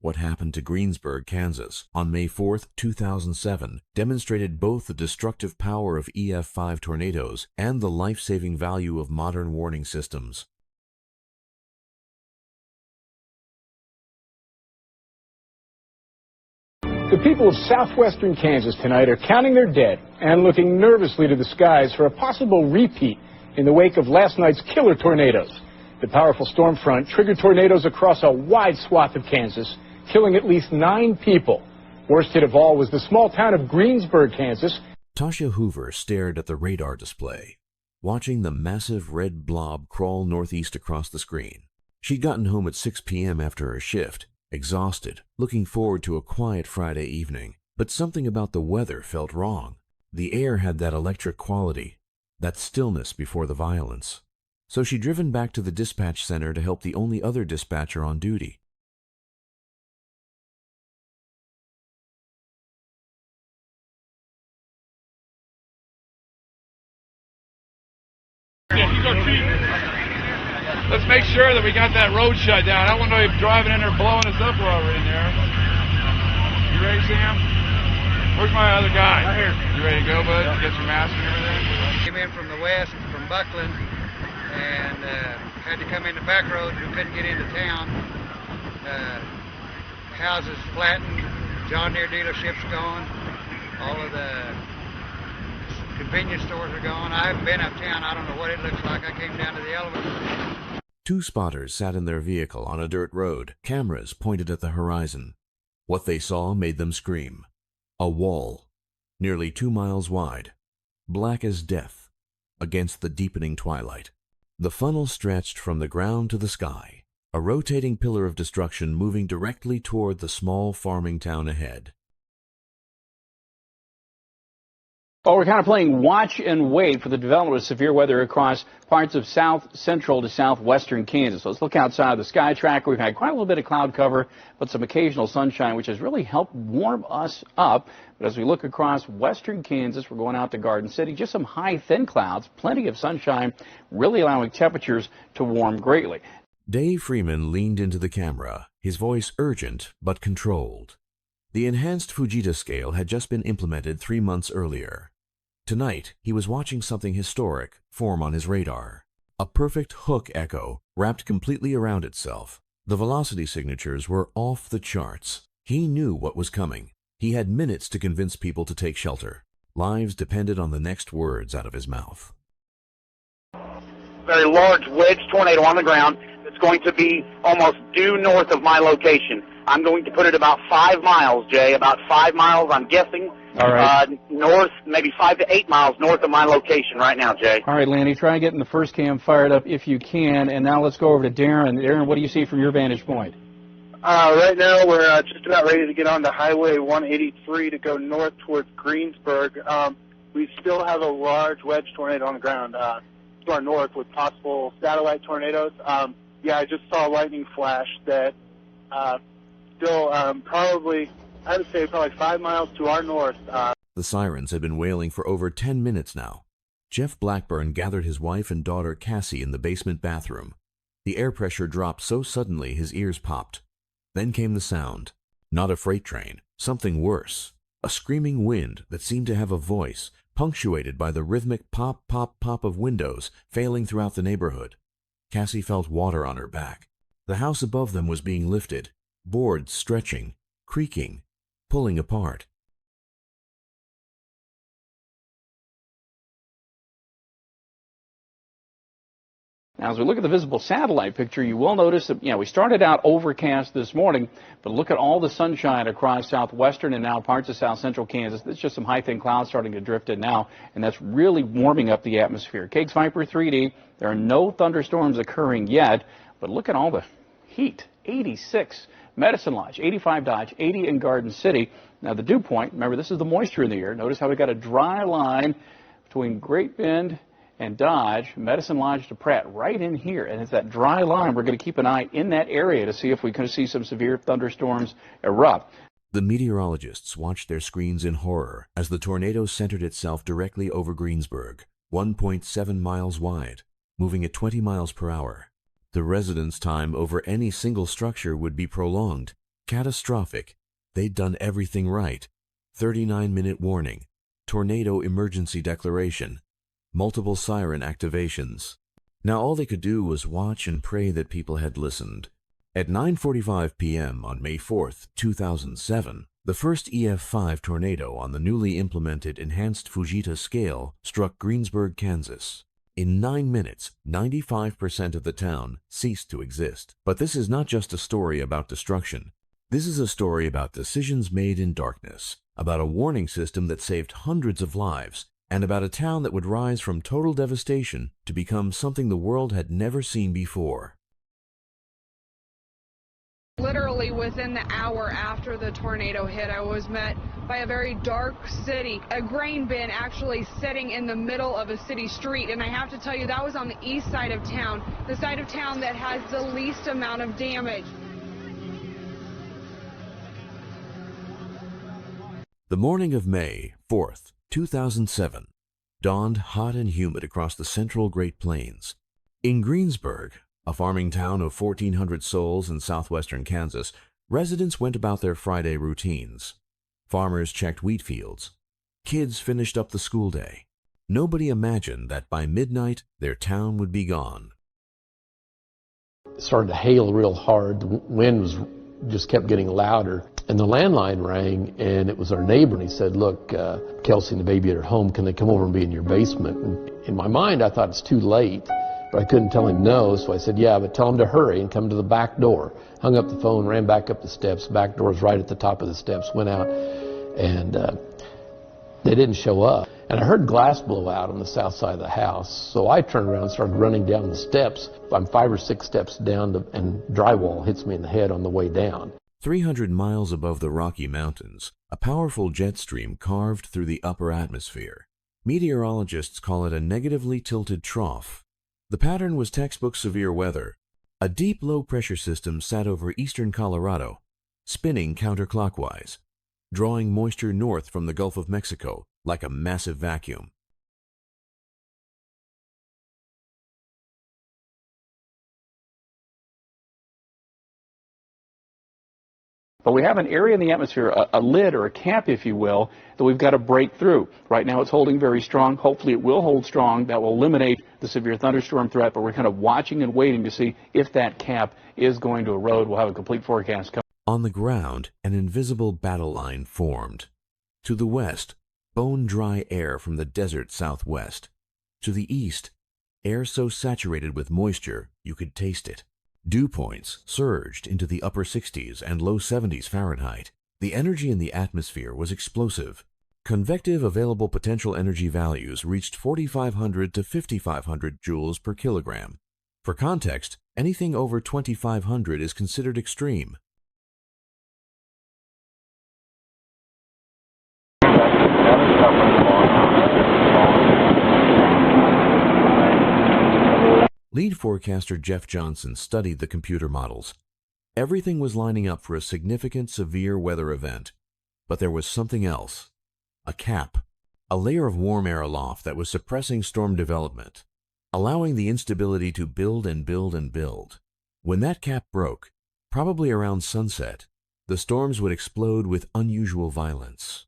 What happened to Greensburg, Kansas, on May 4, 2007, demonstrated both the destructive power of EF5 tornadoes and the life-saving value of modern warning systems. The people of southwestern Kansas tonight are counting their dead and looking nervously to the skies for a possible repeat in the wake of last night's killer tornadoes. The powerful storm front triggered tornadoes across a wide swath of Kansas, killing at least 9 people. Worst hit of all was the small town of Greensburg, Kansas. Tasha Hoover stared at the radar display, watching the massive red blob crawl northeast across the screen. She'd gotten home at 6 p.m. after her shift, exhausted, looking forward to a quiet Friday evening. But something about the weather felt wrong. The air had that electric quality, that stillness before the violence. So she'd driven back to the dispatch center to help the only other dispatcher on duty. Let's make sure that we got that road shut down. I don't want nobody driving in there blowing us up while we're in there. You ready, Sam? Where's my other guy? Right here. You ready to go, bud? Yep. Get your mask and everything? Came in from the west, from Buckland, and had to come into back roads. We couldn't get into town. Houses flattened. John Deere dealerships gone. All of the convenience stores are gone. I haven't been uptown. I don't know what it looks like. I came down to the elevator. 2 spotters sat in their vehicle on a dirt road, cameras pointed at the horizon. What they saw made them scream. A wall, nearly 2 miles wide, black as death, against the deepening twilight. The funnel stretched from the ground to the sky, a rotating pillar of destruction moving directly toward the small farming town ahead. Well, we're kind of playing watch and wait for the development of severe weather across parts of south central to southwestern Kansas. Let's look outside the sky tracker. We've had quite a little bit of cloud cover, but some occasional sunshine, which has really helped warm us up. But as we look across western Kansas, we're going out to Garden City. Just some high, thin clouds, plenty of sunshine, really allowing temperatures to warm greatly. Dave Freeman leaned into the camera, his voice urgent but controlled. The enhanced Fujita scale had just been implemented 3 months earlier. Tonight, he was watching something historic form on his radar. A perfect hook echo wrapped completely around itself. The velocity signatures were off the charts. He knew what was coming. He had minutes to convince people to take shelter. Lives depended on the next words out of his mouth. Very large wedge tornado on the ground that's going to be almost due north of my location. I'm going to put it about 5 miles, Jay, about 5 miles, I'm guessing. All right. North, maybe 5 to 8 miles north of my location right now, Jay. All right, Lanny, try getting the first cam fired up if you can. And now let's go over to Darren. Darren, what do you see from your vantage point? Right now we're just about ready to get on to Highway 183 to go north towards Greensburg. We still have a large wedge tornado on the ground to our north with possible satellite tornadoes. Yeah, I just saw a lightning flash that still probably, I would say probably 5 miles to our north. The sirens had been wailing for over 10 minutes now. Jeff Blackburn gathered his wife and daughter Cassie in the basement bathroom. The air pressure dropped so suddenly his ears popped. Then came the sound. Not a freight train, something worse. A screaming wind that seemed to have a voice, punctuated by the rhythmic pop, pop, pop of windows failing throughout the neighborhood. Cassie felt water on her back. The house above them was being lifted, boards stretching, creaking, pulling apart. Now, as we look at the visible satellite picture, you will notice that, we started out overcast this morning, but look at all the sunshine across southwestern and now parts of south central Kansas. There's just some high, thin clouds starting to drift in now, and that's really warming up the atmosphere. Cake's Viper 3D, there are no thunderstorms occurring yet, but look at all the heat. 86 Medicine Lodge, 85 Dodge, 80 in Garden City. Now, the dew point, remember, this is the moisture in the air. Notice how we got a dry line between Great Bend and Dodge, Medicine Lodge to Pratt, right in here. And it's that dry line. We're going to keep an eye in that area to see if we can see some severe thunderstorms erupt. The meteorologists watched their screens in horror as the tornado centered itself directly over Greensburg, 1.7 miles wide, moving at 20 miles per hour. The residence time over any single structure would be prolonged. Catastrophic. They'd done everything right. 39-minute warning. Tornado emergency declaration. Multiple siren activations. Now all they could do was watch and pray that people had listened. At 9:45 p.m. on May 4th, 2007, the first EF5 tornado on the newly implemented enhanced Fujita scale struck Greensburg, Kansas. In 9 minutes, 95% of the town ceased to exist. But this is not just a story about destruction. This is a story about decisions made in darkness, about a warning system that saved hundreds of lives, and about a town that would rise from total devastation to become something the world had never seen before. Literally within the hour after the tornado hit, I was met by a very dark city, a grain bin actually sitting in the middle of a city street. And I have to tell you, that was on the east side of town, the side of town that has the least amount of damage. The morning of May 4th, 2007, dawned hot and humid across the central Great Plains. In Greensburg, a farming town of 1,400 souls in southwestern Kansas, residents went about their Friday routines. Farmers checked wheat fields. Kids finished up the school day. Nobody imagined that by midnight, their town would be gone. It started to hail real hard. The wind just kept getting louder. And the landline rang, and it was our neighbor, and he said, look, Kelsey and the baby are at home. Can they come over and be in your basement? And in my mind, I thought it's too late. But I couldn't tell him no, so I said, yeah, but tell him to hurry and come to the back door. Hung up the phone, ran back up the steps. Back door's right at the top of the steps. Went out, and they didn't show up. And I heard glass blow out on the south side of the house. So I turned around and started running down the steps. I'm 5 or 6 steps down, and drywall hits me in the head on the way down. 300 miles above the Rocky Mountains, a powerful jet stream carved through the upper atmosphere. Meteorologists call it a negatively tilted trough. The pattern was textbook severe weather. A deep low-pressure system sat over eastern Colorado, spinning counterclockwise, drawing moisture north from the Gulf of Mexico like a massive vacuum. But we have an area in the atmosphere, a lid or a cap, if you will, that we've got to break through. Right now it's holding very strong. Hopefully it will hold strong. That will eliminate the severe thunderstorm threat, but we're kind of watching and waiting to see if that cap is going to erode. We'll have a complete forecast coming. On the ground, an invisible battle line formed. To the west, bone-dry air from the desert southwest. To the east, air so saturated with moisture you could taste it. Dew points surged into the upper 60s and low 70s Fahrenheit. The energy in the atmosphere was explosive. Convective available potential energy values reached 4,500 to 5,500 joules per kilogram. For context, anything over 2,500 is considered extreme. Lead forecaster Jeff Johnson studied the computer models. Everything was lining up for a significant severe weather event. But there was something else. A cap. A layer of warm air aloft that was suppressing storm development, allowing the instability to build and build and build. When that cap broke, probably around sunset, the storms would explode with unusual violence.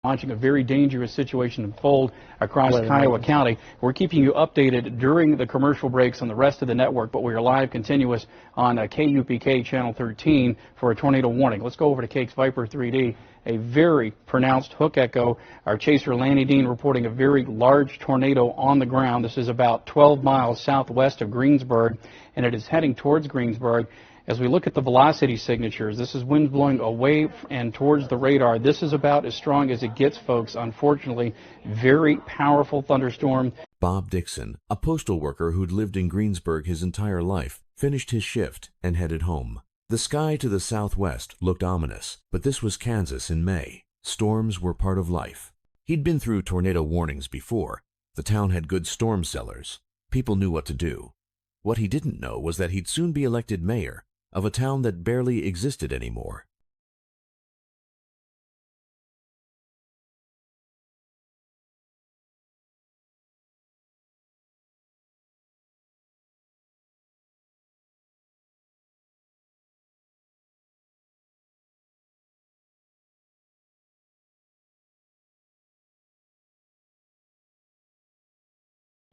Watching a very dangerous situation unfold across Kiowa County. We're keeping you updated during the commercial breaks on the rest of the network, but we are live continuous on KUPK Channel 13 for a tornado warning. Let's go over to Cake's Viper 3D. A very pronounced hook echo. Our chaser Lanny Dean reporting a very large tornado on the ground. This is about 12 miles southwest of Greensburg, and it is heading towards Greensburg. As we look at the velocity signatures, this is winds blowing away and towards the radar. This is about as strong as it gets, folks. Unfortunately, very powerful thunderstorm. Bob Dixon, a postal worker who'd lived in Greensburg his entire life, finished his shift and headed home. The sky to the southwest looked ominous, but this was Kansas in May. Storms were part of life. He'd been through tornado warnings before. The town had good storm cellars. People knew what to do. What he didn't know was that he'd soon be elected mayor of a town that barely existed anymore.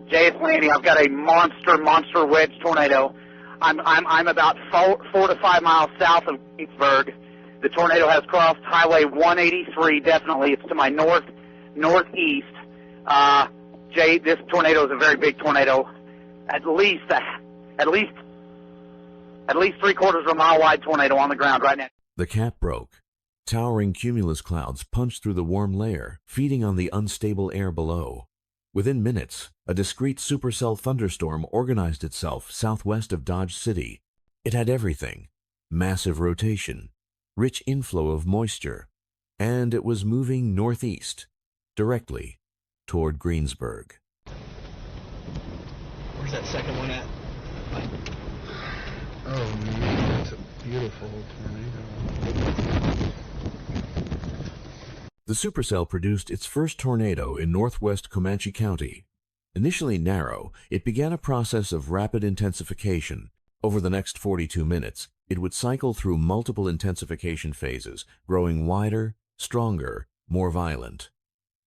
Jay, it's Lanny. I've got a monster wedge tornado. I'm about 4 to 5 miles south of Greensburg. The tornado has crossed Highway 183. Definitely, it's to my northeast. Jay, this tornado is a very big tornado. At least 3/4 of a mile wide tornado on the ground right now. The cap broke. Towering cumulus clouds punched through the warm layer, feeding on the unstable air below. Within minutes, a discrete supercell thunderstorm organized itself southwest of Dodge City. It had everything: massive rotation, rich inflow of moisture, and it was moving northeast, directly toward Greensburg. Where's that second one at? Oh man, that's a beautiful tornado. The supercell produced its first tornado in northwest Comanche County. Initially narrow, it began a process of rapid intensification. Over the next 42 minutes, it would cycle through multiple intensification phases, growing wider, stronger, more violent.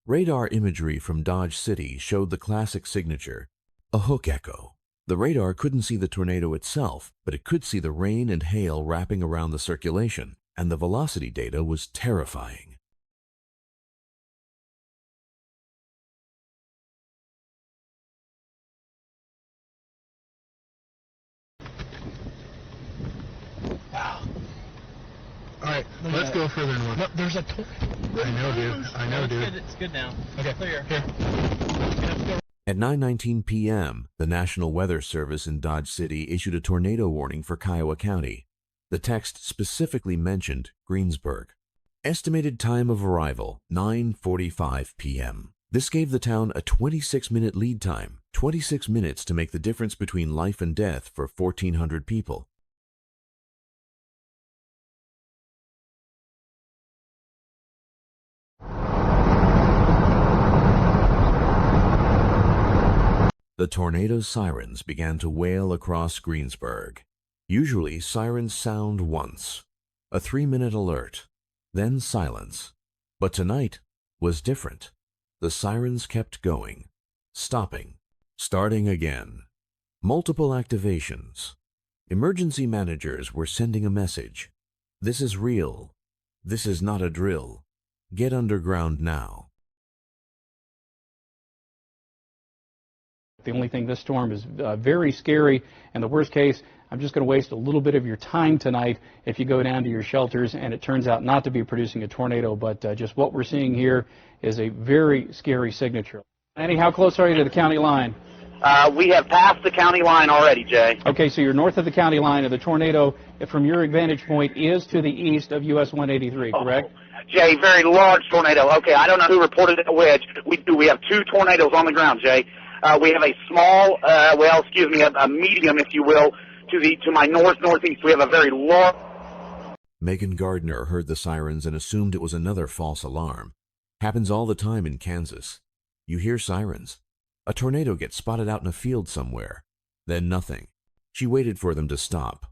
Radar imagery from Dodge City showed the classic signature, a hook echo. The radar couldn't see the tornado itself, but it could see the rain and hail wrapping around the circulation, and the velocity data was terrifying. Wow. All right, let's go further north. No, there's a I know, dude. I know, dude. It's good now. Okay, Clear. Here. At 9:19 p.m., the National Weather Service in Dodge City issued a tornado warning for Kiowa County. The text specifically mentioned Greensburg. Estimated time of arrival, 9:45 p.m. This gave the town a 26-minute lead time, 26 minutes to make the difference between life and death for 1,400 people. The tornado's sirens began to wail across Greensburg. Usually, sirens sound once, a 3-minute alert, then silence. But tonight was different. The sirens kept going, stopping, starting again. Multiple activations. Emergency managers were sending a message. This is real. This is not a drill. Get underground now. The only thing, this storm is very scary, and the worst case, I'm just going to waste a little bit of your time tonight if you go down to your shelters and it turns out not to be producing a tornado, but just what we're seeing here is a very scary signature. Annie, how close are you to the county line? We have passed the county line already, Jay. Okay, so you're north of the county line, and the tornado, from your vantage point, is to the east of US 183, correct? Jay, very large tornado. Okay, I don't know who reported that wedge. We have 2 tornadoes on the ground, Jay. We have a small, a medium, if you will, to my northeast. We have a very large. Megan Gardner heard the sirens and assumed it was another false alarm. Happens all the time in Kansas. You hear sirens. A tornado gets spotted out in a field somewhere. Then nothing. She waited for them to stop.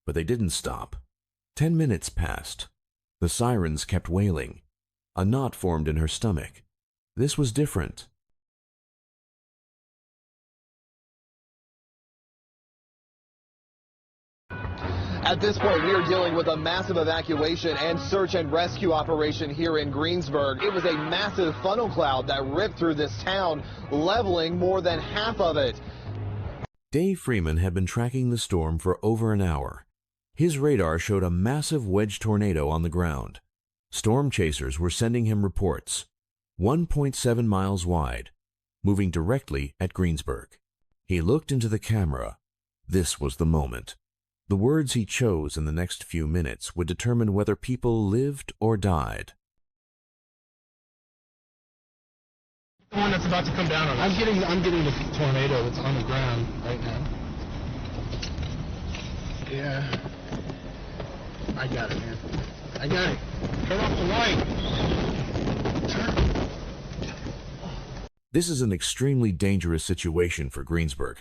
But they didn't stop. 10 minutes passed. The sirens kept wailing. A knot formed in her stomach. This was different. At this point, we are dealing with a massive evacuation and search and rescue operation here in Greensburg. It was a massive funnel cloud that ripped through this town, leveling more than half of it. Dave Freeman had been tracking the storm for over an hour. His radar showed a massive wedge tornado on the ground. Storm chasers were sending him reports. 1.7 miles wide, moving directly at Greensburg. He looked into the camera. This was the moment. The words he chose in the next few minutes would determine whether people lived or died. The one that's about to come down on us. I'm getting the tornado that's on the ground right now. Yeah. I got it, man. I got it. Turn off the light. Turn. This is an extremely dangerous situation for Greensburg.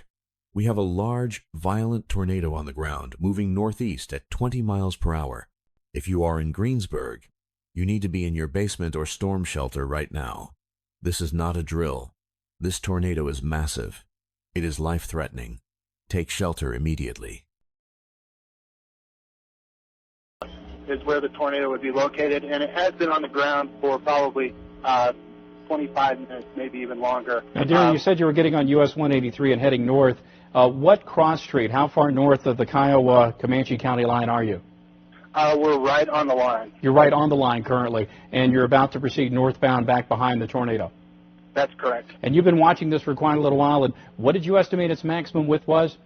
We have a large, violent tornado on the ground moving northeast at 20 miles per hour. If you are in Greensburg, you need to be in your basement or storm shelter right now. This is not a drill. This tornado is massive. It is life-threatening. Take shelter immediately. Is where the tornado would be located, and it has been on the ground for probably 25 minutes, maybe even longer. Now, Darren, you said you were getting on US 183 and heading north. What cross street, how far north of the Kiowa-Comanche County line are you? We're right on the line. You're right on the line currently, and you're about to proceed northbound back behind the tornado. That's correct. And you've been watching this for quite a little while, and what did you estimate its maximum width was?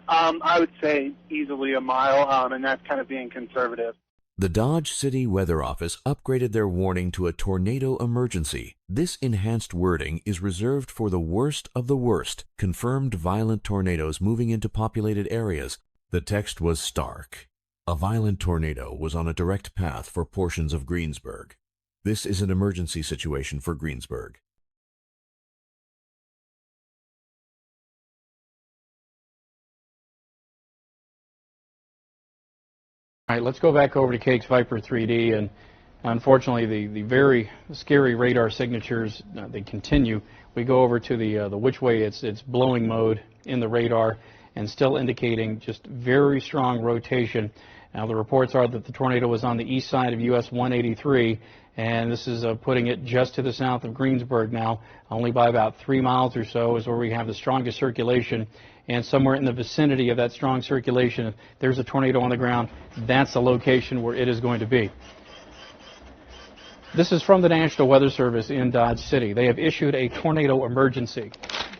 I would say easily a mile, and that's kind of being conservative. The Dodge City Weather Office upgraded their warning to a tornado emergency. This enhanced wording is reserved for the worst of the worst, confirmed violent tornadoes moving into populated areas. The text was stark. A violent tornado was on a direct path for portions of Greensburg. This is an emergency situation for Greensburg. All right, let's go back over to Cake's Viper 3D, and unfortunately the very scary radar signatures, they continue. We go over to the which way it's blowing mode in the radar, and still indicating just very strong rotation. Now the reports are that the tornado was on the east side of US 183, and this is putting it just to the south of Greensburg now. Only by about 3 miles or so is where we have the strongest circulation, and somewhere in the vicinity of that strong circulation, if there's a tornado on the ground, that's the location where it is going to be. This is from the National Weather Service in Dodge City. They have issued a tornado emergency.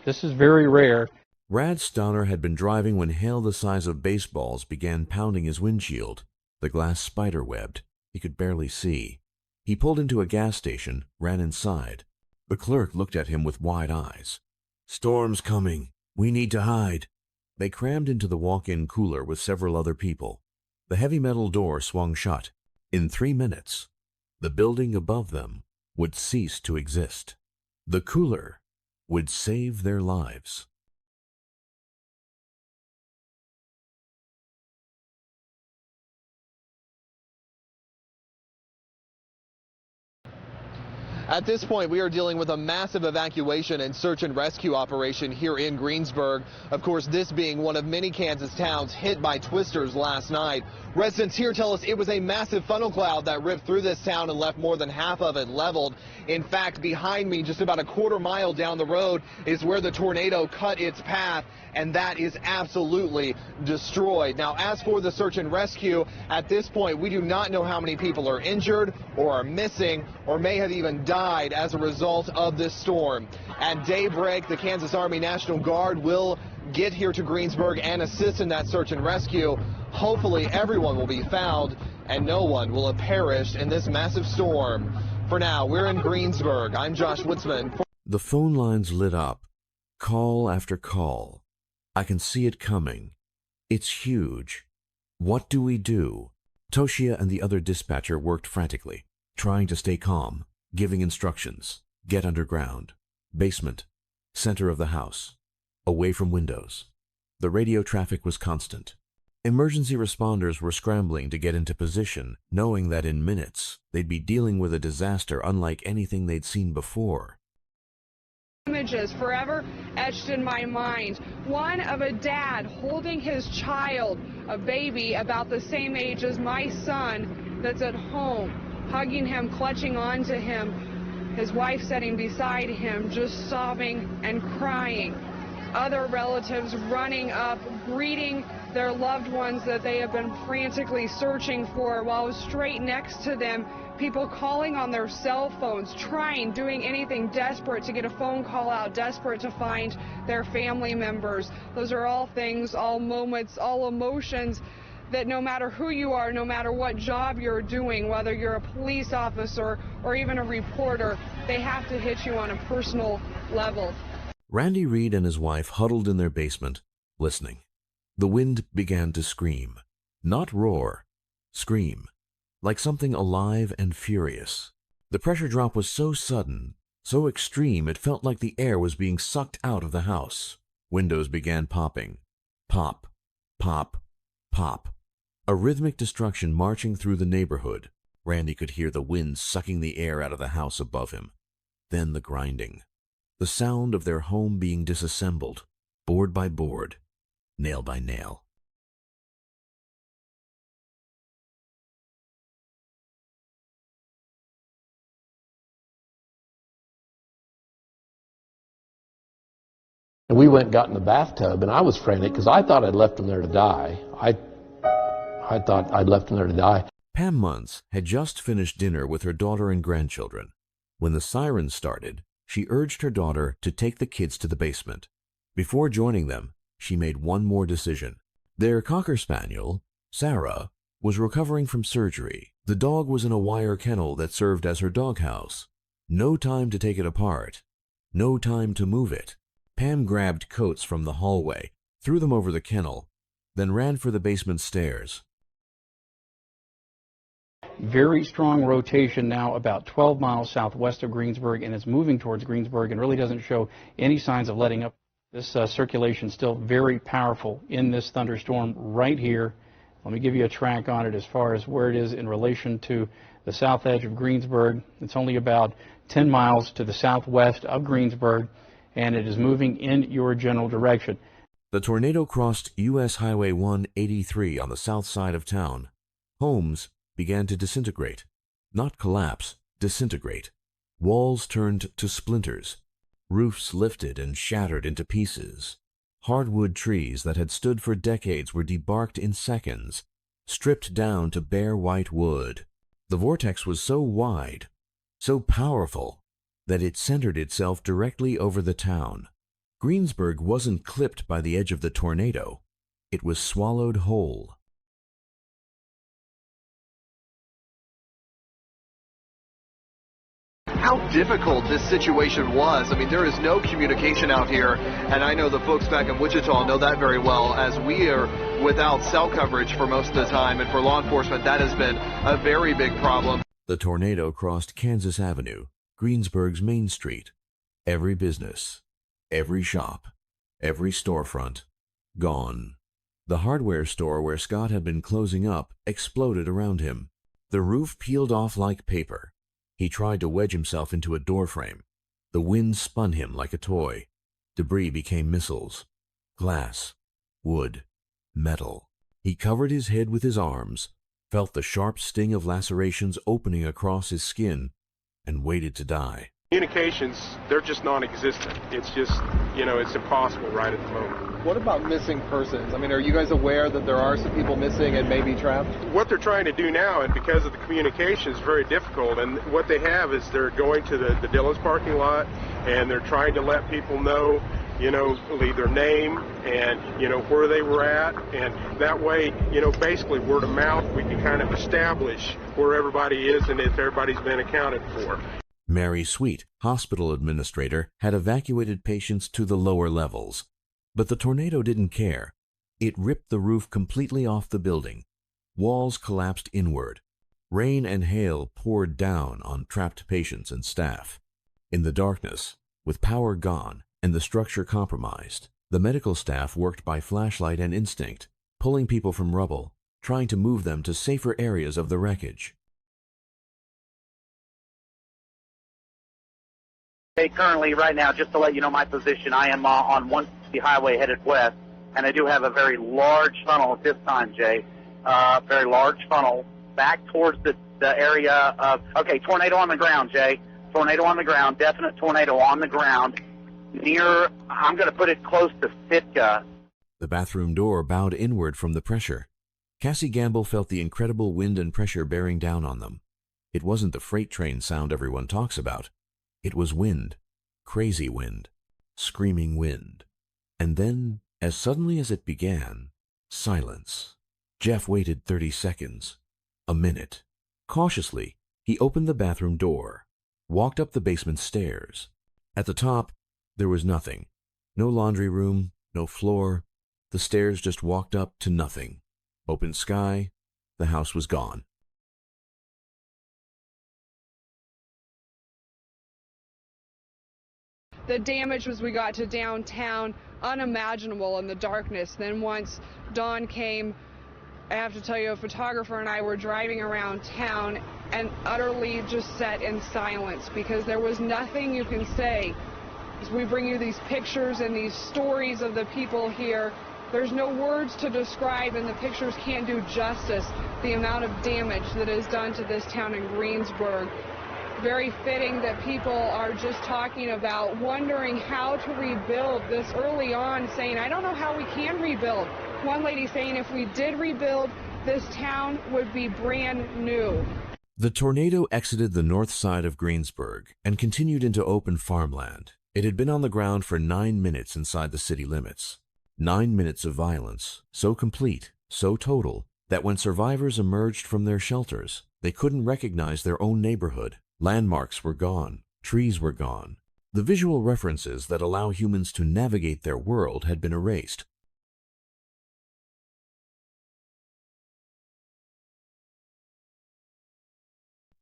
This is very rare. Brad Stauner had been driving when hail the size of baseballs began pounding his windshield. The glass spider-webbed. He could barely see. He pulled into a gas station, ran inside. The clerk looked at him with wide eyes. "Storm's coming. We need to hide." They crammed into the walk-in cooler with several other people. The heavy metal door swung shut. In 3 minutes, the building above them would cease to exist. The cooler would save their lives. At this point, we are dealing with a massive evacuation and search and rescue operation here in Greensburg. Of course, this being one of many Kansas towns hit by twisters last night. Residents here tell us it was a massive funnel cloud that ripped through this town and left more than half of it leveled. In fact, behind me, just about a quarter mile down the road, is where the tornado cut its path, and that is absolutely destroyed. Now, as for the search and rescue, at this point, we do not know how many people are injured or are missing or may have even died as a result of this storm. At daybreak, the Kansas Army National Guard will get here to Greensburg and assist in that search and rescue. Hopefully, everyone will be found and no one will have perished in this massive storm. For now, we're in Greensburg. I'm Josh Woodsman. The phone lines lit up. Call after call. I can see it coming. It's huge. What do we do? Toshia and the other dispatcher worked frantically, trying to stay calm, giving instructions. Get underground. Basement. Center of the house. Away from windows. The radio traffic was constant. Emergency responders were scrambling to get into position, knowing that in minutes they'd be dealing with a disaster unlike anything they'd seen before. Images forever etched in my mind. One of a dad holding his child, a baby about the same age as my son that's at home, hugging him, clutching onto him, his wife sitting beside him, just sobbing and crying. Other relatives running up, greeting their loved ones that they have been frantically searching for, while straight next to them, people calling on their cell phones, doing anything desperate to get a phone call out, desperate to find their family members. Those are all things, all moments, all emotions that no matter who you are, no matter what job you're doing, whether you're a police officer or even a reporter, they have to hit you on a personal level. Randy Reed and his wife huddled in their basement, listening. The wind began to scream. Not roar, scream. Like something alive and furious. The pressure drop was so sudden, so extreme, it felt like the air was being sucked out of the house. Windows began popping. Pop, pop, pop. A rhythmic destruction marching through the neighborhood. Randy could hear the wind sucking the air out of the house above him. Then the grinding. the sound of their home being disassembled, board by board, nail by nail. And we went and got in the bathtub, and I was frantic because I thought I'd left them there to die. I thought I'd left them there to die. Pam Muntz had just finished dinner with her daughter and grandchildren. When the sirens started, she urged her daughter to take the kids to the basement. Before joining them, she made one more decision. Their Cocker Spaniel, Sarah, was recovering from surgery. The dog was in a wire kennel that served as her doghouse. No time to take it apart. No time to move it. Pam grabbed coats from the hallway, threw them over the kennel, then ran for the basement stairs. Very strong rotation now about 12 miles southwest of Greensburg, and it's moving towards Greensburg and really doesn't show any signs of letting up. This circulation still very powerful in this thunderstorm right here. Let me give you a track on it as far as where it is in relation to the south edge of Greensburg. It's only about 10 miles to the southwest of Greensburg, and it is moving in your general direction. The tornado crossed U.S. Highway 183 on the south side of town. Homes began to disintegrate. Not collapse, disintegrate. Walls turned to splinters. Roofs lifted and shattered into pieces. Hardwood trees that had stood for decades were debarked in seconds, stripped down to bare white wood. The vortex was so wide, so powerful, that it centered itself directly over the town. Greensburg wasn't clipped by the edge of the tornado. It was swallowed whole. How difficult this situation was. I mean, there is no communication out here, and I know the folks back in Wichita know that very well, as we are without cell coverage for most of the time, and for law enforcement, that has been a very big problem. The tornado crossed Kansas Avenue, Greensburg's Main Street. Every business, every shop, every storefront, gone. The hardware store where Scott had been closing up exploded around him. The roof peeled off like paper. He tried to wedge himself into a doorframe. The wind spun him like a toy. Debris became missiles. Glass, wood, metal. He covered his head with his arms, felt the sharp sting of lacerations opening across his skin, and waited to die. Communications, they're just non-existent. It's just, it's impossible right at the moment. What about missing persons? I mean, are you guys aware that there are some people missing and maybe trapped? What they're trying to do now, and because of the communication, is very difficult. And what they have is they're going to the Dillon's parking lot, and they're trying to let people know, leave their name and, where they were at. And that way, basically word of mouth, we can kind of establish where everybody is and if everybody's been accounted for. Mary Sweet, hospital administrator, had evacuated patients to the lower levels. But the tornado didn't care. It ripped the roof completely off the building. Walls collapsed inward. Rain and hail poured down on trapped patients and staff. In the darkness, with power gone and the structure compromised, the medical staff worked by flashlight and instinct, pulling people from rubble, trying to move them to safer areas of the wreckage. Hey, currently, right now, just to let you know my position, I am on 160 highway headed west, and I do have a very large funnel at this time, Jay. Very large funnel back towards the area of, okay, tornado on the ground, Jay. Tornado on the ground, definite tornado on the ground. Near, I'm going to put it close to Sitka. The bathroom door bowed inward from the pressure. Cassie Gamble felt the incredible wind and pressure bearing down on them. It wasn't the freight train sound everyone talks about. It was wind, crazy wind, screaming wind. And then, as suddenly as it began, silence. Jeff waited 30 seconds, a minute. Cautiously, he opened the bathroom door, walked up the basement stairs. At the top, there was nothing. No laundry room, no floor. The stairs just walked up to nothing. Open sky, the house was gone. The damage as we got to downtown, unimaginable in the darkness. Then once dawn came, I have to tell you, a photographer and I were driving around town and utterly just sat in silence because there was nothing you can say As we bring you these pictures and these stories of the people here, there's no words to describe, and the pictures can't do justice, the amount of damage that is done to this town in Greensburg. Very fitting that people are just talking about wondering how to rebuild this early on, saying, I don't know how we can rebuild. One lady saying if we did rebuild, this town would be brand new. The tornado exited the north side of Greensburg and continued into open farmland. It had been on the ground for 9 minutes inside the city limits. 9 minutes of violence, so complete, so total, that when survivors emerged from their shelters, they couldn't recognize their own neighborhood. Landmarks were gone, trees were gone. The visual references that allow humans to navigate their world had been erased.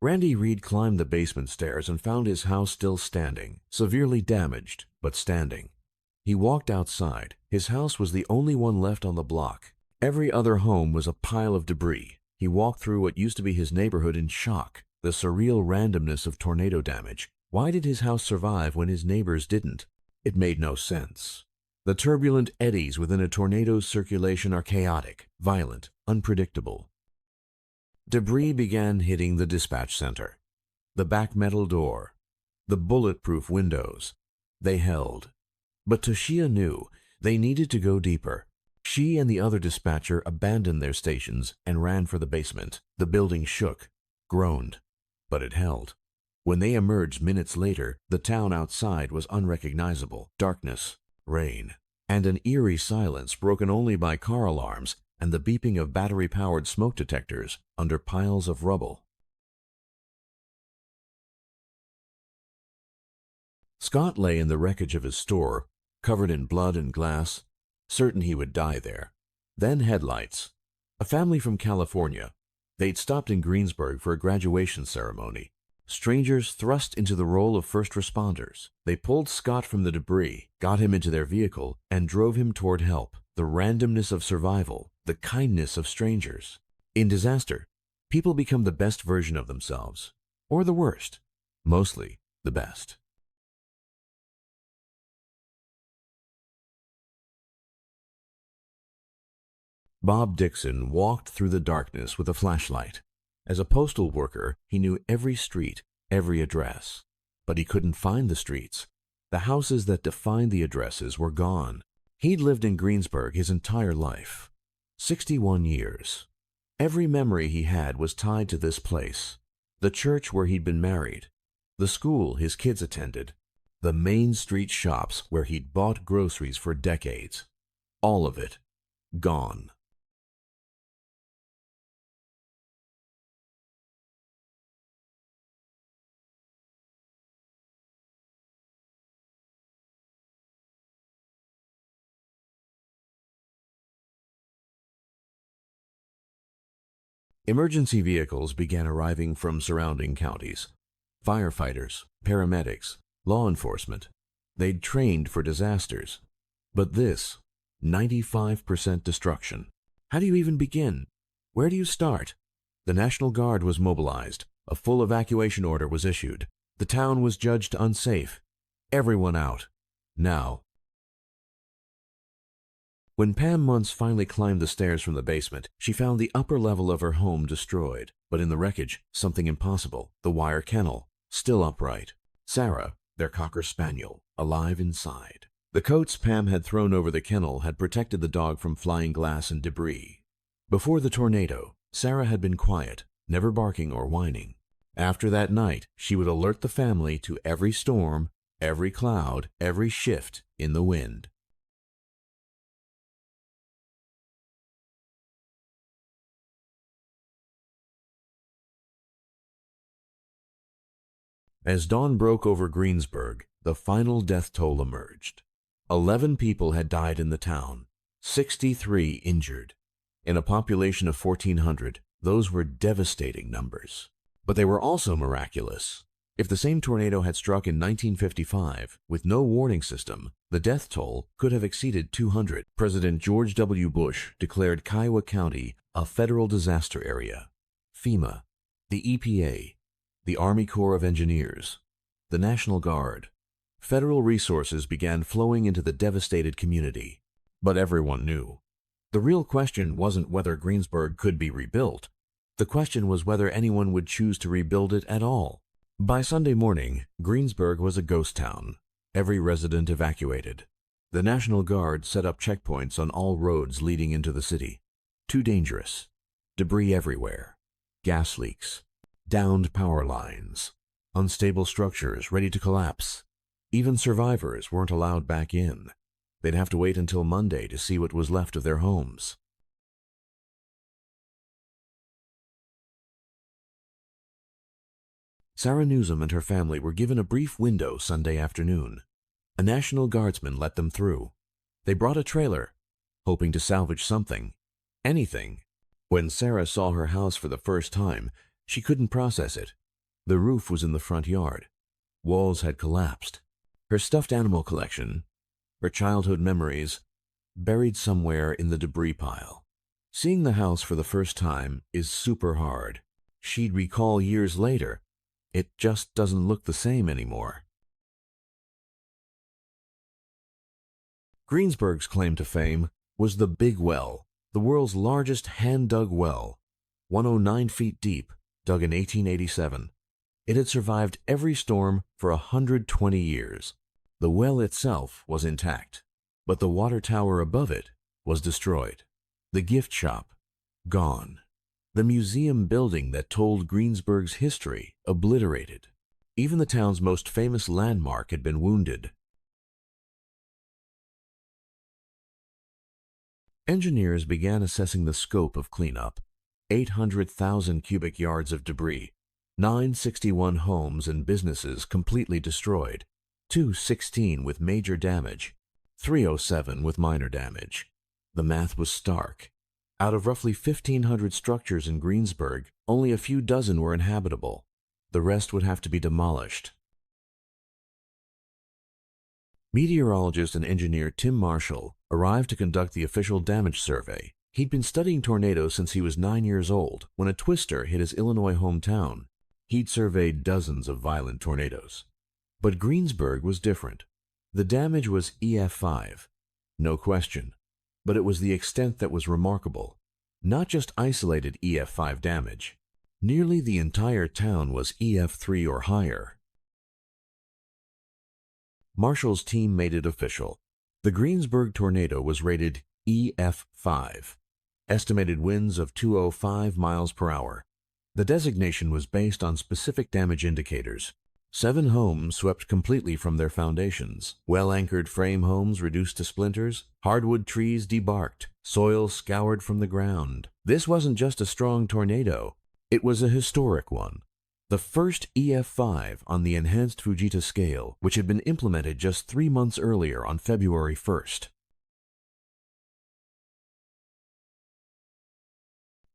Randy Reed climbed the basement stairs and found his house still standing, severely damaged, but standing. He walked outside. His house was the only one left on the block. Every other home was a pile of debris. He walked through what used to be his neighborhood in shock, the surreal randomness of tornado damage. Why did his house survive when his neighbors didn't? It made no sense. The turbulent eddies within a tornado's circulation are chaotic, violent, unpredictable. Debris began hitting the dispatch center, the back metal door, the bulletproof windows. They held. But Toshia knew they needed to go deeper. She and the other dispatcher abandoned their stations and ran for the basement. The building shook, groaned, but it held. When they emerged minutes later, the town outside was unrecognizable. Darkness, rain, and an eerie silence broken only by car alarms and the beeping of battery-powered smoke detectors under piles of rubble. Scott lay in the wreckage of his store, covered in blood and glass, certain he would die there. Then headlights. A family from California. They'd stopped in Greensburg for a graduation ceremony. Strangers thrust into the role of first responders. They pulled Scott from the debris, got him into their vehicle, and drove him toward help. The randomness of survival, the kindness of strangers. In disaster, people become the best version of themselves, or the worst, mostly the best. Bob Dixon walked through the darkness with a flashlight. As a postal worker, he knew every street, every address. But he couldn't find the streets. The houses that defined the addresses were gone. He'd lived in Greensburg his entire life. 61 years. Every memory he had was tied to this place. The church where he'd been married. The school his kids attended. The main street shops where he'd bought groceries for decades. All of it gone. Emergency vehicles began arriving from surrounding counties. Firefighters, paramedics, law enforcement. They'd trained for disasters. But this, 95% destruction. How do you even begin? Where do you start? The National Guard was mobilized. A full evacuation order was issued. The town was judged unsafe. Everyone out. Now. When Pam Muntz finally climbed the stairs from the basement, she found the upper level of her home destroyed, but in the wreckage, something impossible, the wire kennel, still upright. Sarah, their Cocker Spaniel, alive inside. The coats Pam had thrown over the kennel had protected the dog from flying glass and debris. Before the tornado, Sarah had been quiet, never barking or whining. After that night, she would alert the family to every storm, every cloud, every shift in the wind. As dawn broke over Greensburg, the final death toll emerged. 11 people had died in the town, 63 injured. In a population of 1,400, those were devastating numbers. But they were also miraculous. If the same tornado had struck in 1955 with no warning system, the death toll could have exceeded 200. President George W. Bush declared Kiowa County a federal disaster area. FEMA, the EPA, the Army Corps of Engineers, the National Guard, Federal resources began flowing into the devastated community. But everyone knew. The real question wasn't whether Greensburg could be rebuilt. The question was whether anyone would choose to rebuild it at all. By Sunday morning, Greensburg was a ghost town. Every resident evacuated. The National Guard set up checkpoints on all roads leading into the city. Too dangerous. Debris everywhere. Gas leaks. Downed power lines. Unstable structures ready to collapse. Even survivors weren't allowed back in. They'd have to wait until Monday to see what was left of their homes. Sarah Newsom and her family were given a brief window Sunday afternoon. A National Guardsman let them through. They brought a trailer, hoping to salvage something, anything. When Sarah saw her house for the first time, she couldn't process it. The roof was in the front yard. Walls had collapsed. Her stuffed animal collection, her childhood memories, buried somewhere in the debris pile. Seeing the house for the first time is super hard. She'd recall years later, it just doesn't look the same anymore. Greensburg's claim to fame was the Big Well, the world's largest hand-dug well, 109 feet deep, dug in 1887. It had survived every storm for 120 years. The well itself was intact, but the water tower above it was destroyed. The gift shop, gone. The museum building that told Greensburg's history, obliterated. Even the town's most famous landmark had been wounded. Engineers began assessing the scope of cleanup. 800,000 cubic yards of debris, 961 homes and businesses completely destroyed, 216 with major damage, 307 with minor damage. The math was stark. Out of roughly 1,500 structures in Greensburg, only a few dozen were inhabitable. The rest would have to be demolished. Meteorologist and engineer Tim Marshall arrived to conduct the official damage survey. He'd been studying tornadoes since he was 9 years old when a twister hit his Illinois hometown. He'd surveyed dozens of violent tornadoes. But Greensburg was different. The damage was EF5, no question. But it was the extent that was remarkable. Not just isolated EF5 damage. Nearly the entire town was EF3 or higher. Marshall's team made it official. The Greensburg tornado was rated EF5, estimated winds of 205 miles per hour. The designation was based on specific damage indicators. 7 homes swept completely from their foundations, well-anchored frame homes reduced to splinters, hardwood trees debarked, soil scoured from the ground. This wasn't just a strong tornado, it was a historic one. The first EF5 on the enhanced Fujita scale, which had been implemented just 3 months earlier on February 1st.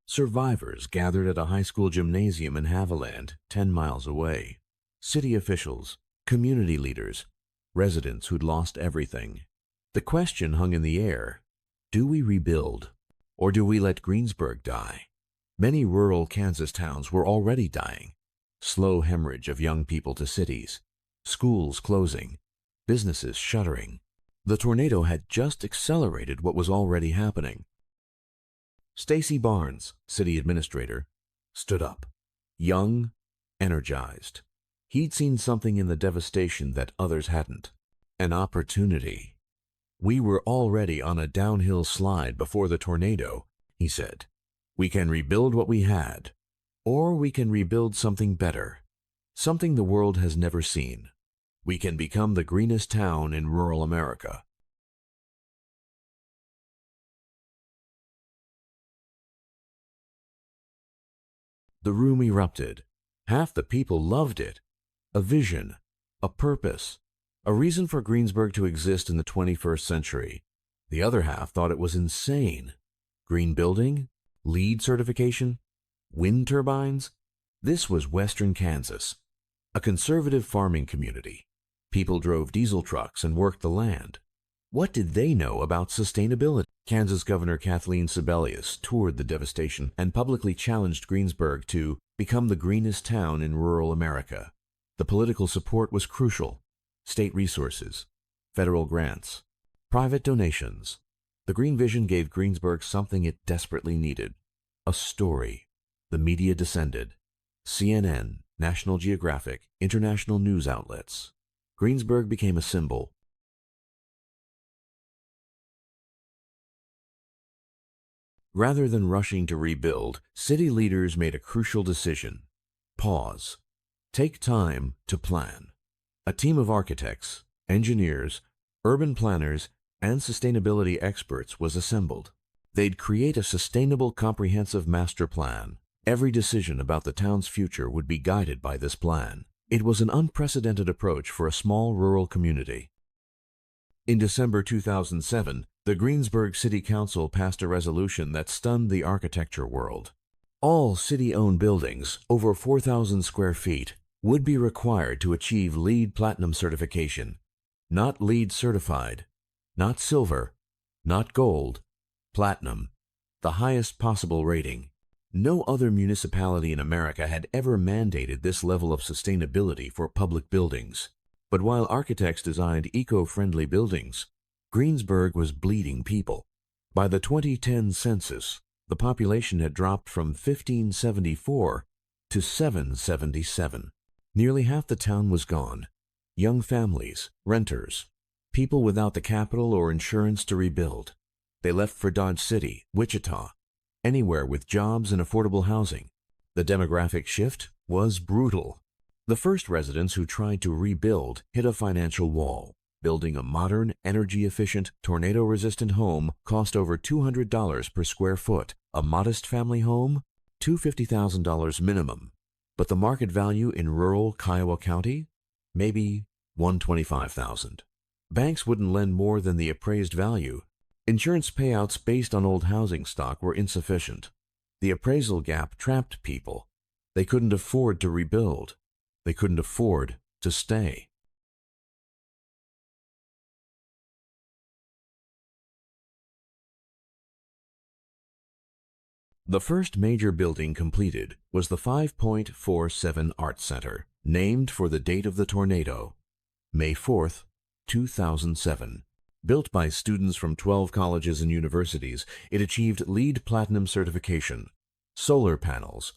Survivors gathered at a high school gymnasium in Haviland, 10 miles away. City officials, community leaders, residents who'd lost everything. The question hung in the air: do we rebuild, or do we let Greensburg die? Many rural Kansas towns were already dying. Slow hemorrhage of young people to cities, schools closing, businesses shuttering. The tornado had just accelerated what was already happening. Stacy Barnes, city administrator, stood up, young, energized. He'd seen something in the devastation that others hadn't. An opportunity. We were already on a downhill slide before the tornado, he said. We can rebuild what we had, or we can rebuild something better, something the world has never seen. We can become the greenest town in rural America. The room erupted. Half the people loved it. A vision, a purpose, a reason for Greensburg to exist in the 21st century. The other half thought it was insane. Green building? LEED certification? Wind turbines? This was western Kansas, a conservative farming community. People drove diesel trucks and worked the land. What did they know about sustainability? Kansas Governor Kathleen Sebelius toured the devastation and publicly challenged Greensburg to become the greenest town in rural America. The political support was crucial. state resources, federal grants, private donations. The Green Vision gave Greensburg something it desperately needed: a story. The media descended. CNN, National Geographic, international news outlets. Greensburg became a symbol. Rather than rushing to rebuild, city leaders made a crucial decision: pause. Take time to plan. A team of architects, engineers, urban planners, and sustainability experts was assembled. They'd create a sustainable, comprehensive master plan. Every decision about the town's future would be guided by this plan. It was an unprecedented approach for a small rural community. In December 2007, the Greensburg City Council passed a resolution that stunned the architecture world. All city-owned buildings over 4,000 square feet would be required to achieve LEED Platinum certification. Not LEED certified, not silver, not gold, platinum, the highest possible rating. No other municipality in America had ever mandated this level of sustainability for public buildings. But while architects designed eco-friendly buildings, Greensburg was bleeding people. By the 2010 census, the population had dropped from 1,574 to 777. Nearly half the town was gone. Young families, renters, people without the capital or insurance to rebuild. They left for Dodge City, Wichita, anywhere with jobs and affordable housing. The demographic shift was brutal. The first residents who tried to rebuild hit a financial wall. Building a modern, energy-efficient, tornado-resistant home cost over $200 per square foot. A modest family home, $250,000 minimum. But the market value in rural Kiowa County? Maybe $125,000. Banks wouldn't lend more than the appraised value. Insurance payouts based on old housing stock were insufficient. The appraisal gap trapped people. They couldn't afford to rebuild. They couldn't afford to stay. The first major building completed was the 5.47 Art Center, named for the date of the tornado, May 4th, 2007. Built by students from 12 colleges and universities, it achieved LEED Platinum certification, solar panels,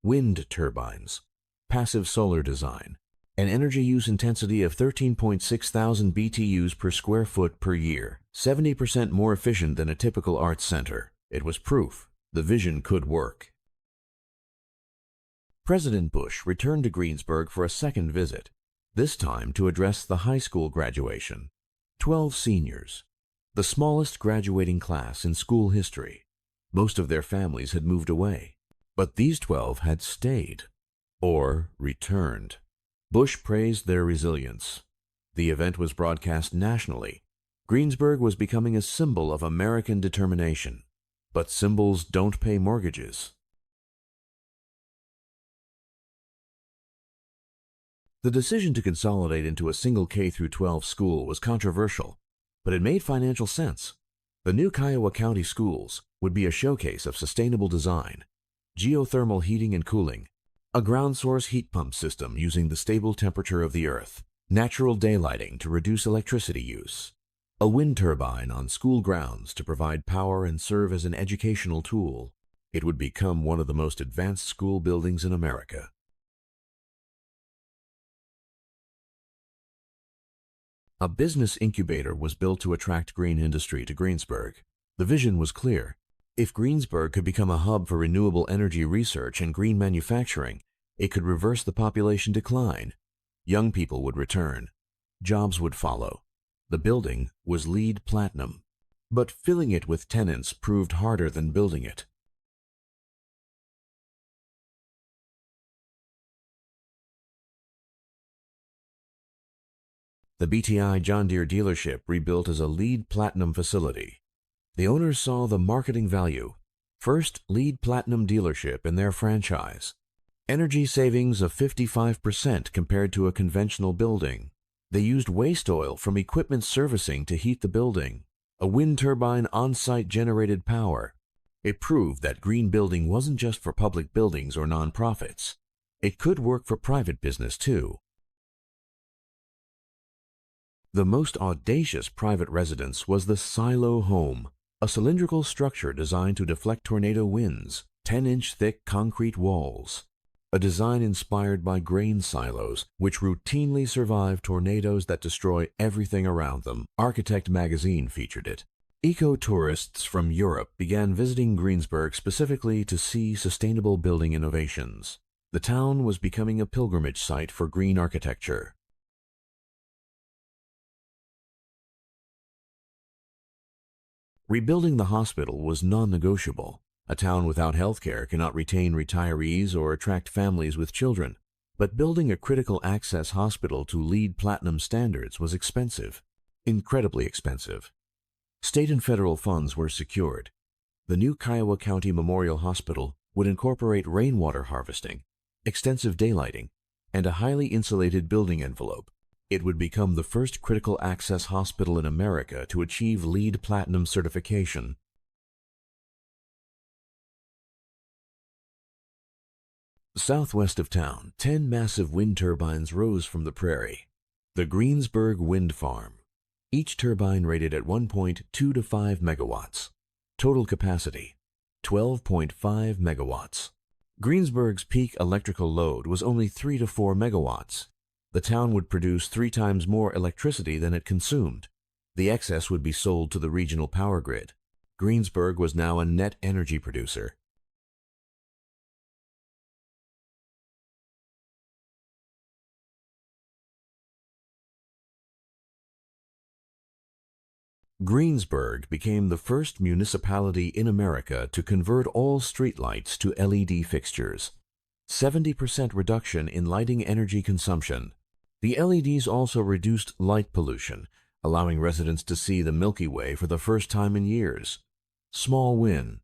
wind turbines, passive solar design, an energy use intensity of 13.6 thousand BTUs per square foot per year, 70% more efficient than a typical arts center. It was proof the vision could work. President Bush returned to Greensburg for a second visit, this time to address the high school graduation. 12 seniors, the smallest graduating class in school history. Most of their families had moved away, but these 12 had stayed or returned. Bush praised their resilience. The event was broadcast nationally. Greensburg was becoming a symbol of American determination. But symbols don't pay mortgages. The decision to consolidate into a single K-12 school was controversial, but it made financial sense. The new Kiowa County schools would be a showcase of sustainable design, geothermal heating and cooling, a ground source heat pump system using the stable temperature of the earth, natural daylighting to reduce electricity use, a wind turbine on school grounds to provide power and serve as an educational tool. It would become one of the most advanced school buildings in America. A business incubator was built to attract green industry to Greensburg. The vision was clear. If Greensburg could become a hub for renewable energy research and green manufacturing, it could reverse the population decline. Young people would return. Jobs would follow. The building was LEED Platinum, but filling it with tenants proved harder than building it. The BTI John Deere dealership rebuilt as a LEED Platinum facility. The owners saw the marketing value. First LEED Platinum dealership in their franchise. Energy savings of 55% compared to a conventional building. They used waste oil from equipment servicing to heat the building. A wind turbine on-site generated power. It proved that green building wasn't just for public buildings or nonprofits. It could work for private business too. The most audacious private residence was the silo home, a cylindrical structure designed to deflect tornado winds, 10-inch thick concrete walls. A design inspired by grain silos, which routinely survive tornadoes that destroy everything around them. Architect magazine featured it. Eco-tourists from Europe began visiting Greensburg specifically to see sustainable building innovations. The town was becoming a pilgrimage site for green architecture. Rebuilding the hospital was non-negotiable. A town without health care cannot retain retirees or attract families with children. But building a critical access hospital to LEED Platinum standards was expensive, incredibly expensive. State and federal funds were secured. The new Kiowa County Memorial Hospital would incorporate rainwater harvesting, extensive daylighting, and a highly insulated building envelope. It would become the first critical access hospital in America to achieve LEED Platinum certification. Southwest of town, 10 massive wind turbines rose from the prairie. The Greensburg Wind Farm. Each turbine rated at 1.2 to 5 megawatts. Total capacity, 12.5 megawatts. Greensburg's peak electrical load was only 3 to 4 megawatts. The town would produce 3 times more electricity than it consumed. The excess would be sold to the regional power grid. Greensburg was now a net energy producer. Greensburg became the first municipality in America to convert all streetlights to LED fixtures. 70% reduction in lighting energy consumption. The LEDs also reduced light pollution, allowing residents to see the Milky Way for the first time in years. Small win,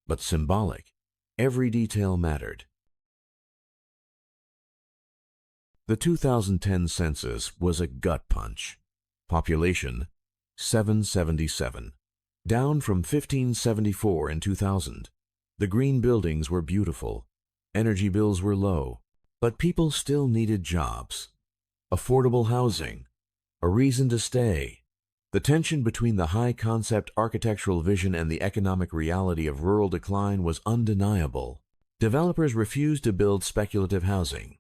but symbolic. Every detail mattered. The 2010 census was a gut punch. Population 777, down from 1574 in 2000. The green buildings were beautiful. Energy bills were low, but people still needed jobs, affordable housing, a reason to stay. The tension between the high-concept architectural vision and the economic reality of rural decline was undeniable. Developers refused to build speculative housing.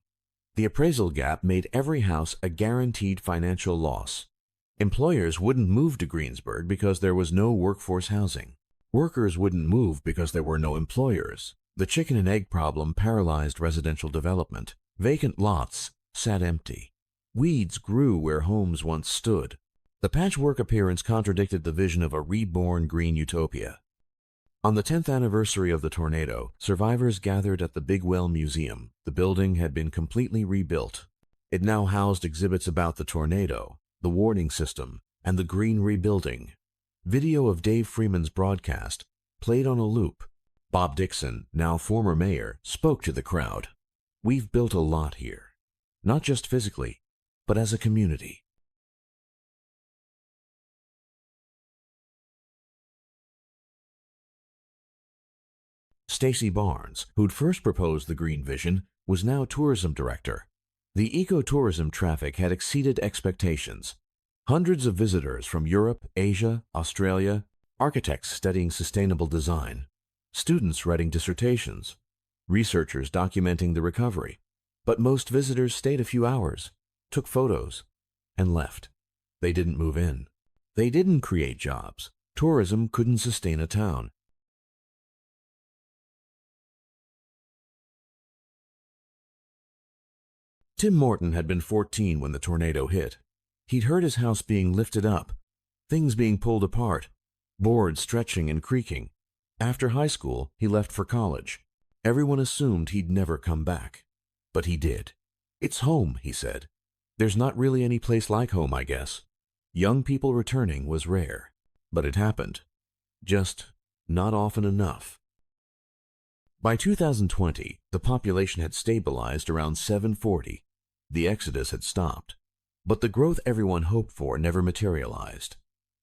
The appraisal gap made every house a guaranteed financial loss. Employers wouldn't move to Greensburg because there was no workforce housing. Workers wouldn't move because there were no employers. The chicken and egg problem paralyzed residential development. Vacant lots sat empty. Weeds grew where homes once stood. The patchwork appearance contradicted the vision of a reborn green utopia. On the 10th anniversary of the tornado, survivors gathered at the Big Well Museum. The building had been completely rebuilt. It now housed exhibits about the tornado, the warning system, and the green rebuilding. Video of Dave Freeman's broadcast played on a loop. Bob Dixon, now former mayor, spoke to the crowd. "We've built a lot here, not just physically, but as a community." Stacy Barnes, who'd first proposed the green vision, was now tourism director. The ecotourism traffic had exceeded expectations. Hundreds of visitors from Europe, Asia, Australia, architects studying sustainable design, students writing dissertations, researchers documenting the recovery. But most visitors stayed a few hours, took photos, and left. They didn't move in. They didn't create jobs. Tourism couldn't sustain a town. Tim Morton had been 14 when the tornado hit. He'd heard his house being lifted up, things being pulled apart, boards stretching and creaking. After high school, he left for college. Everyone assumed he'd never come back. But he did. "It's home," he said. "There's not really any place like home, I guess." Young people returning was rare, but it happened. Just not often enough. By 2020, the population had stabilized around 740. The exodus had stopped. But the growth everyone hoped for never materialized.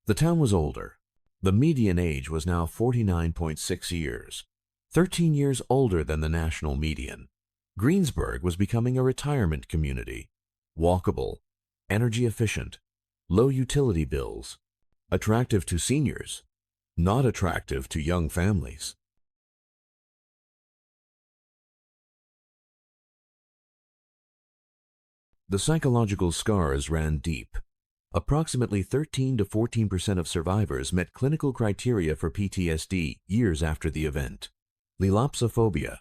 The town was older. The median age was now 49.6 years, 13 years older than the national median. Greensburg was becoming a retirement community, walkable, energy efficient, low utility bills, attractive to seniors, not attractive to young families. The psychological scars ran deep. Approximately 13 to 14% of survivors met clinical criteria for PTSD years after the event. Lelopsophobia,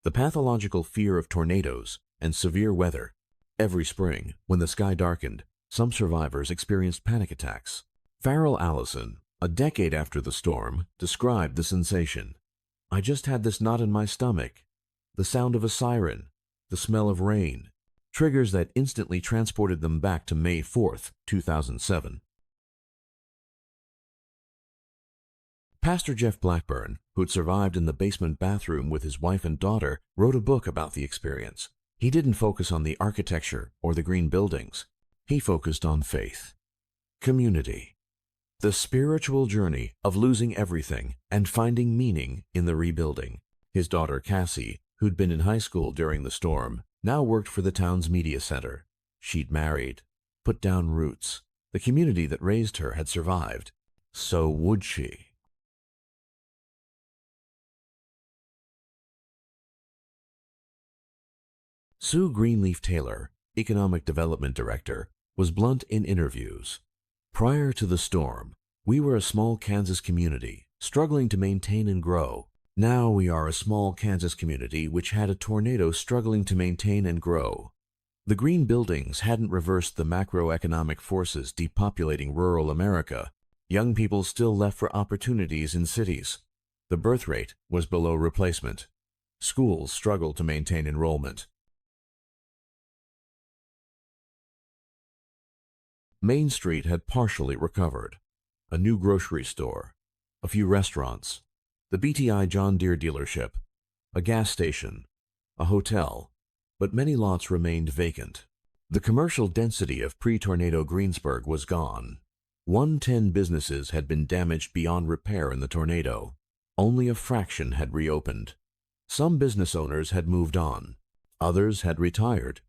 the pathological fear of tornadoes and severe weather. Every spring, when the sky darkened, some survivors experienced panic attacks. Farrell Allison, a decade after the storm, described the sensation. "I just had this knot in my stomach, the sound of a siren, the smell of rain," triggers that instantly transported them back to May 4th, 2007. Pastor Jeff Blackburn, who had survived in the basement bathroom with his wife and daughter, wrote a book about the experience. He didn't focus on the architecture or the green buildings. He focused on faith, community, the spiritual journey of losing everything and finding meaning in the rebuilding. His daughter Cassie, who'd been in high school during the storm, now worked for the town's media center. She'd married, put down roots. The community that raised her had survived. So would she. Sue Greenleaf Taylor, Economic Development Director, was blunt in interviews. "Prior to the storm, we were a small Kansas community, struggling to maintain and grow. Now we are a small Kansas community which had a tornado struggling to maintain and grow." The green buildings hadn't reversed the macroeconomic forces depopulating rural America. Young people still left for opportunities in cities. The birth rate was below replacement. Schools struggled to maintain enrollment. Main Street had partially recovered. A new grocery store, a few restaurants, the BTI John Deere dealership, a gas station, a hotel, but many lots remained vacant. The commercial density of pre-tornado Greensburg was gone. 110 businesses had been damaged beyond repair in the tornado. Only a fraction had reopened. Some business owners had moved on. Others had retired.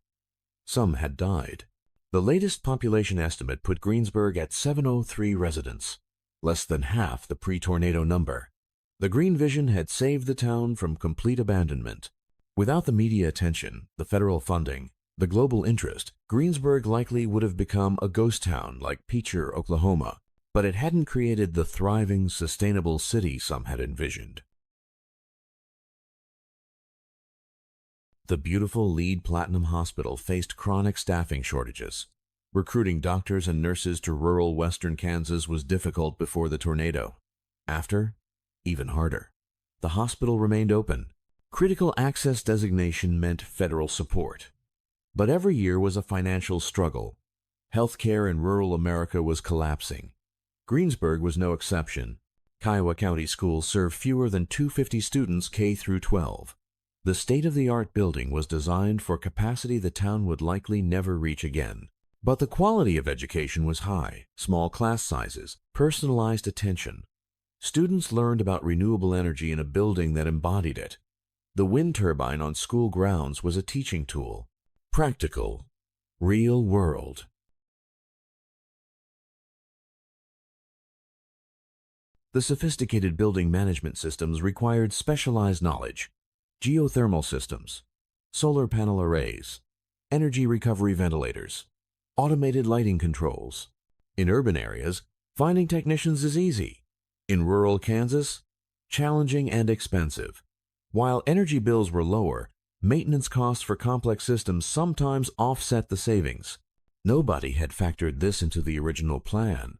Some had died. The latest population estimate put Greensburg at 703 residents, less than half the pre-tornado number. The Green Vision had saved the town from complete abandonment. Without the media attention, the federal funding, the global interest, Greensburg likely would have become a ghost town like Peacher, Oklahoma, but it hadn't created the thriving, sustainable city some had envisioned. The beautiful LEED Platinum Hospital faced chronic staffing shortages. Recruiting doctors and nurses to rural western Kansas was difficult before the tornado. After, even harder. The hospital remained open. Critical access designation meant federal support. But every year was a financial struggle. Healthcare in rural America was collapsing. Greensburg was no exception. Kiowa County schools served fewer than 250 students K through 12. The state-of-the-art building was designed for capacity the town would likely never reach again. But the quality of education was high, small class sizes, personalized attention. Students learned about renewable energy in a building that embodied it. The wind turbine on school grounds was a teaching tool. Practical, real world. The sophisticated building management systems required specialized knowledge. Geothermal systems, solar panel arrays, energy recovery ventilators, automated lighting controls. In urban areas, finding technicians is easy. In rural Kansas, challenging and expensive. While energy bills were lower, maintenance costs for complex systems sometimes offset the savings. Nobody had factored this into the original plan.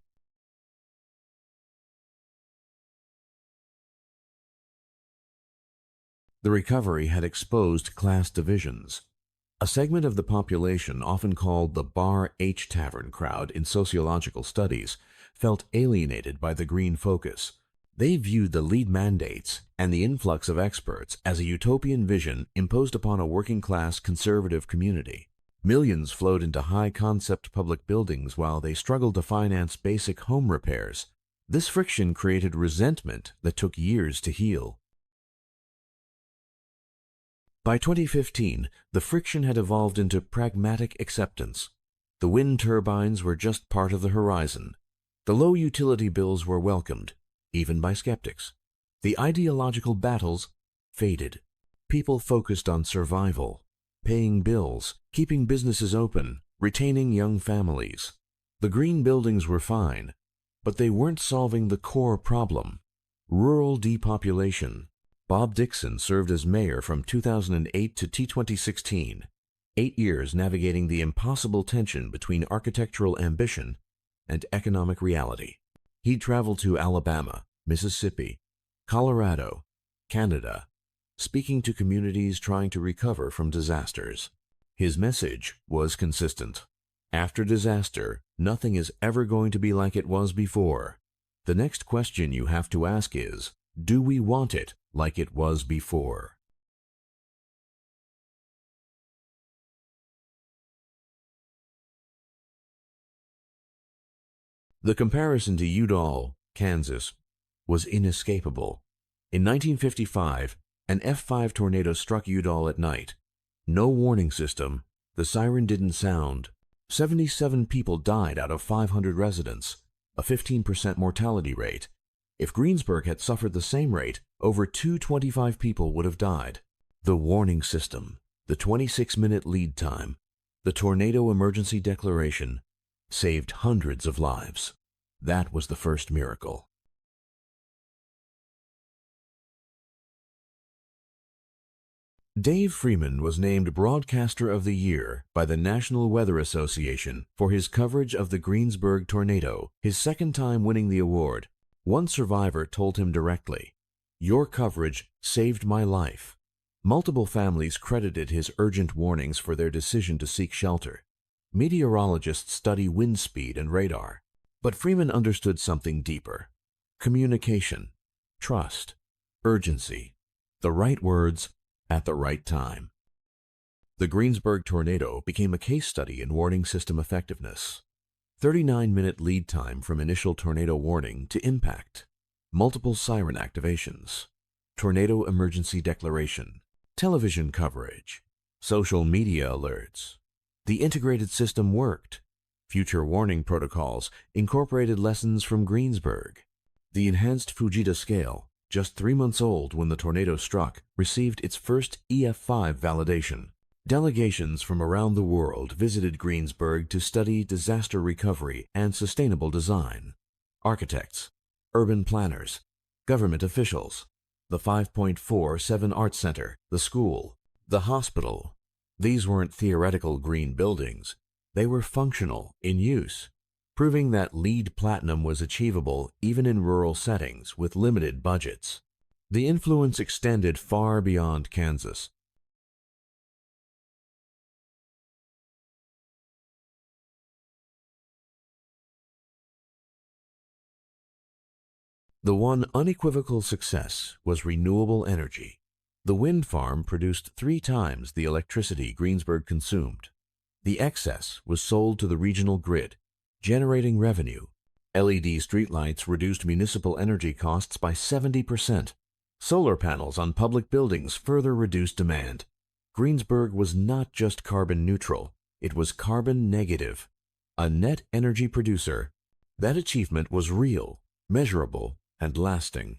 The recovery had exposed class divisions. A segment of the population, often called the Bar H Tavern crowd in sociological studies, felt alienated by the green focus. They viewed the LEED mandates and the influx of experts as a utopian vision imposed upon a working-class conservative community. Millions flowed into high-concept public buildings while they struggled to finance basic home repairs. This friction created resentment that took years to heal. By 2015, the friction had evolved into pragmatic acceptance. The wind turbines were just part of the horizon. The low utility bills were welcomed, even by skeptics. The ideological battles faded. People focused on survival, paying bills, keeping businesses open, retaining young families. The green buildings were fine, but they weren't solving the core problem: rural depopulation. Bob Dixon served as mayor from 2008 to 2016, 8 years navigating the impossible tension between architectural ambition and economic reality. He traveled to Alabama, Mississippi, Colorado, Canada, speaking to communities trying to recover from disasters. His message was consistent. After disaster, nothing is ever going to be like it was before. The next question you have to ask is, do we want it like it was before? The comparison to Udall, Kansas, was inescapable. In 1955, an F5 tornado struck Udall at night. No warning system, the siren didn't sound. 77 people died out of 500 residents, a 15% mortality rate. If Greensburg had suffered the same rate, over 225 people would have died. The warning system, the 26-minute lead time, the tornado emergency declaration saved hundreds of lives. That was the first miracle. Dave Freeman was named Broadcaster of the Year by the National Weather Association for his coverage of the Greensburg tornado, his second time winning the award. One survivor told him directly, "Your coverage saved my life." Multiple families credited his urgent warnings for their decision to seek shelter. Meteorologists study wind speed and radar, but Freeman understood something deeper: communication, trust, urgency, the right words at the right time. The Greensburg tornado became a case study in warning system effectiveness. 39-minute lead time from initial tornado warning to impact, multiple siren activations, tornado emergency declaration, television coverage, social media alerts. The integrated system worked. Future warning protocols incorporated lessons from Greensburg. The enhanced Fujita scale, just 3 months old when the tornado struck, received its first EF5 validation. Delegations from around the world visited Greensburg to study disaster recovery and sustainable design. Architects, urban planners, government officials, the 5.7 Arts Center, the school, the hospital. These weren't theoretical green buildings. They were functional, in use, proving that LEED Platinum was achievable even in rural settings with limited budgets. The influence extended far beyond Kansas. The one unequivocal success was renewable energy. The wind farm produced 3 times the electricity Greensburg consumed. The excess was sold to the regional grid, generating revenue. LED streetlights reduced municipal energy costs by 70%. Solar panels on public buildings further reduced demand. Greensburg was not just carbon neutral, it was carbon negative. A net energy producer. That achievement was real, measurable, and lasting.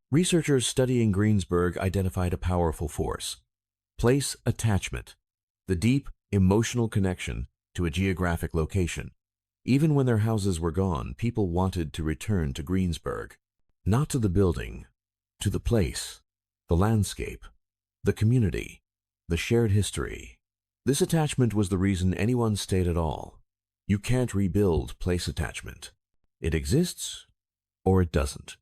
Researchers studying Greensburg identified a powerful force: place attachment, the deep, emotional connection to a geographic location. Even when their houses were gone, people wanted to return to Greensburg. Not to the building, to the place, the landscape, the community, the shared history. This attachment was the reason anyone stayed at all. You can't rebuild place attachment. It exists, or it doesn't.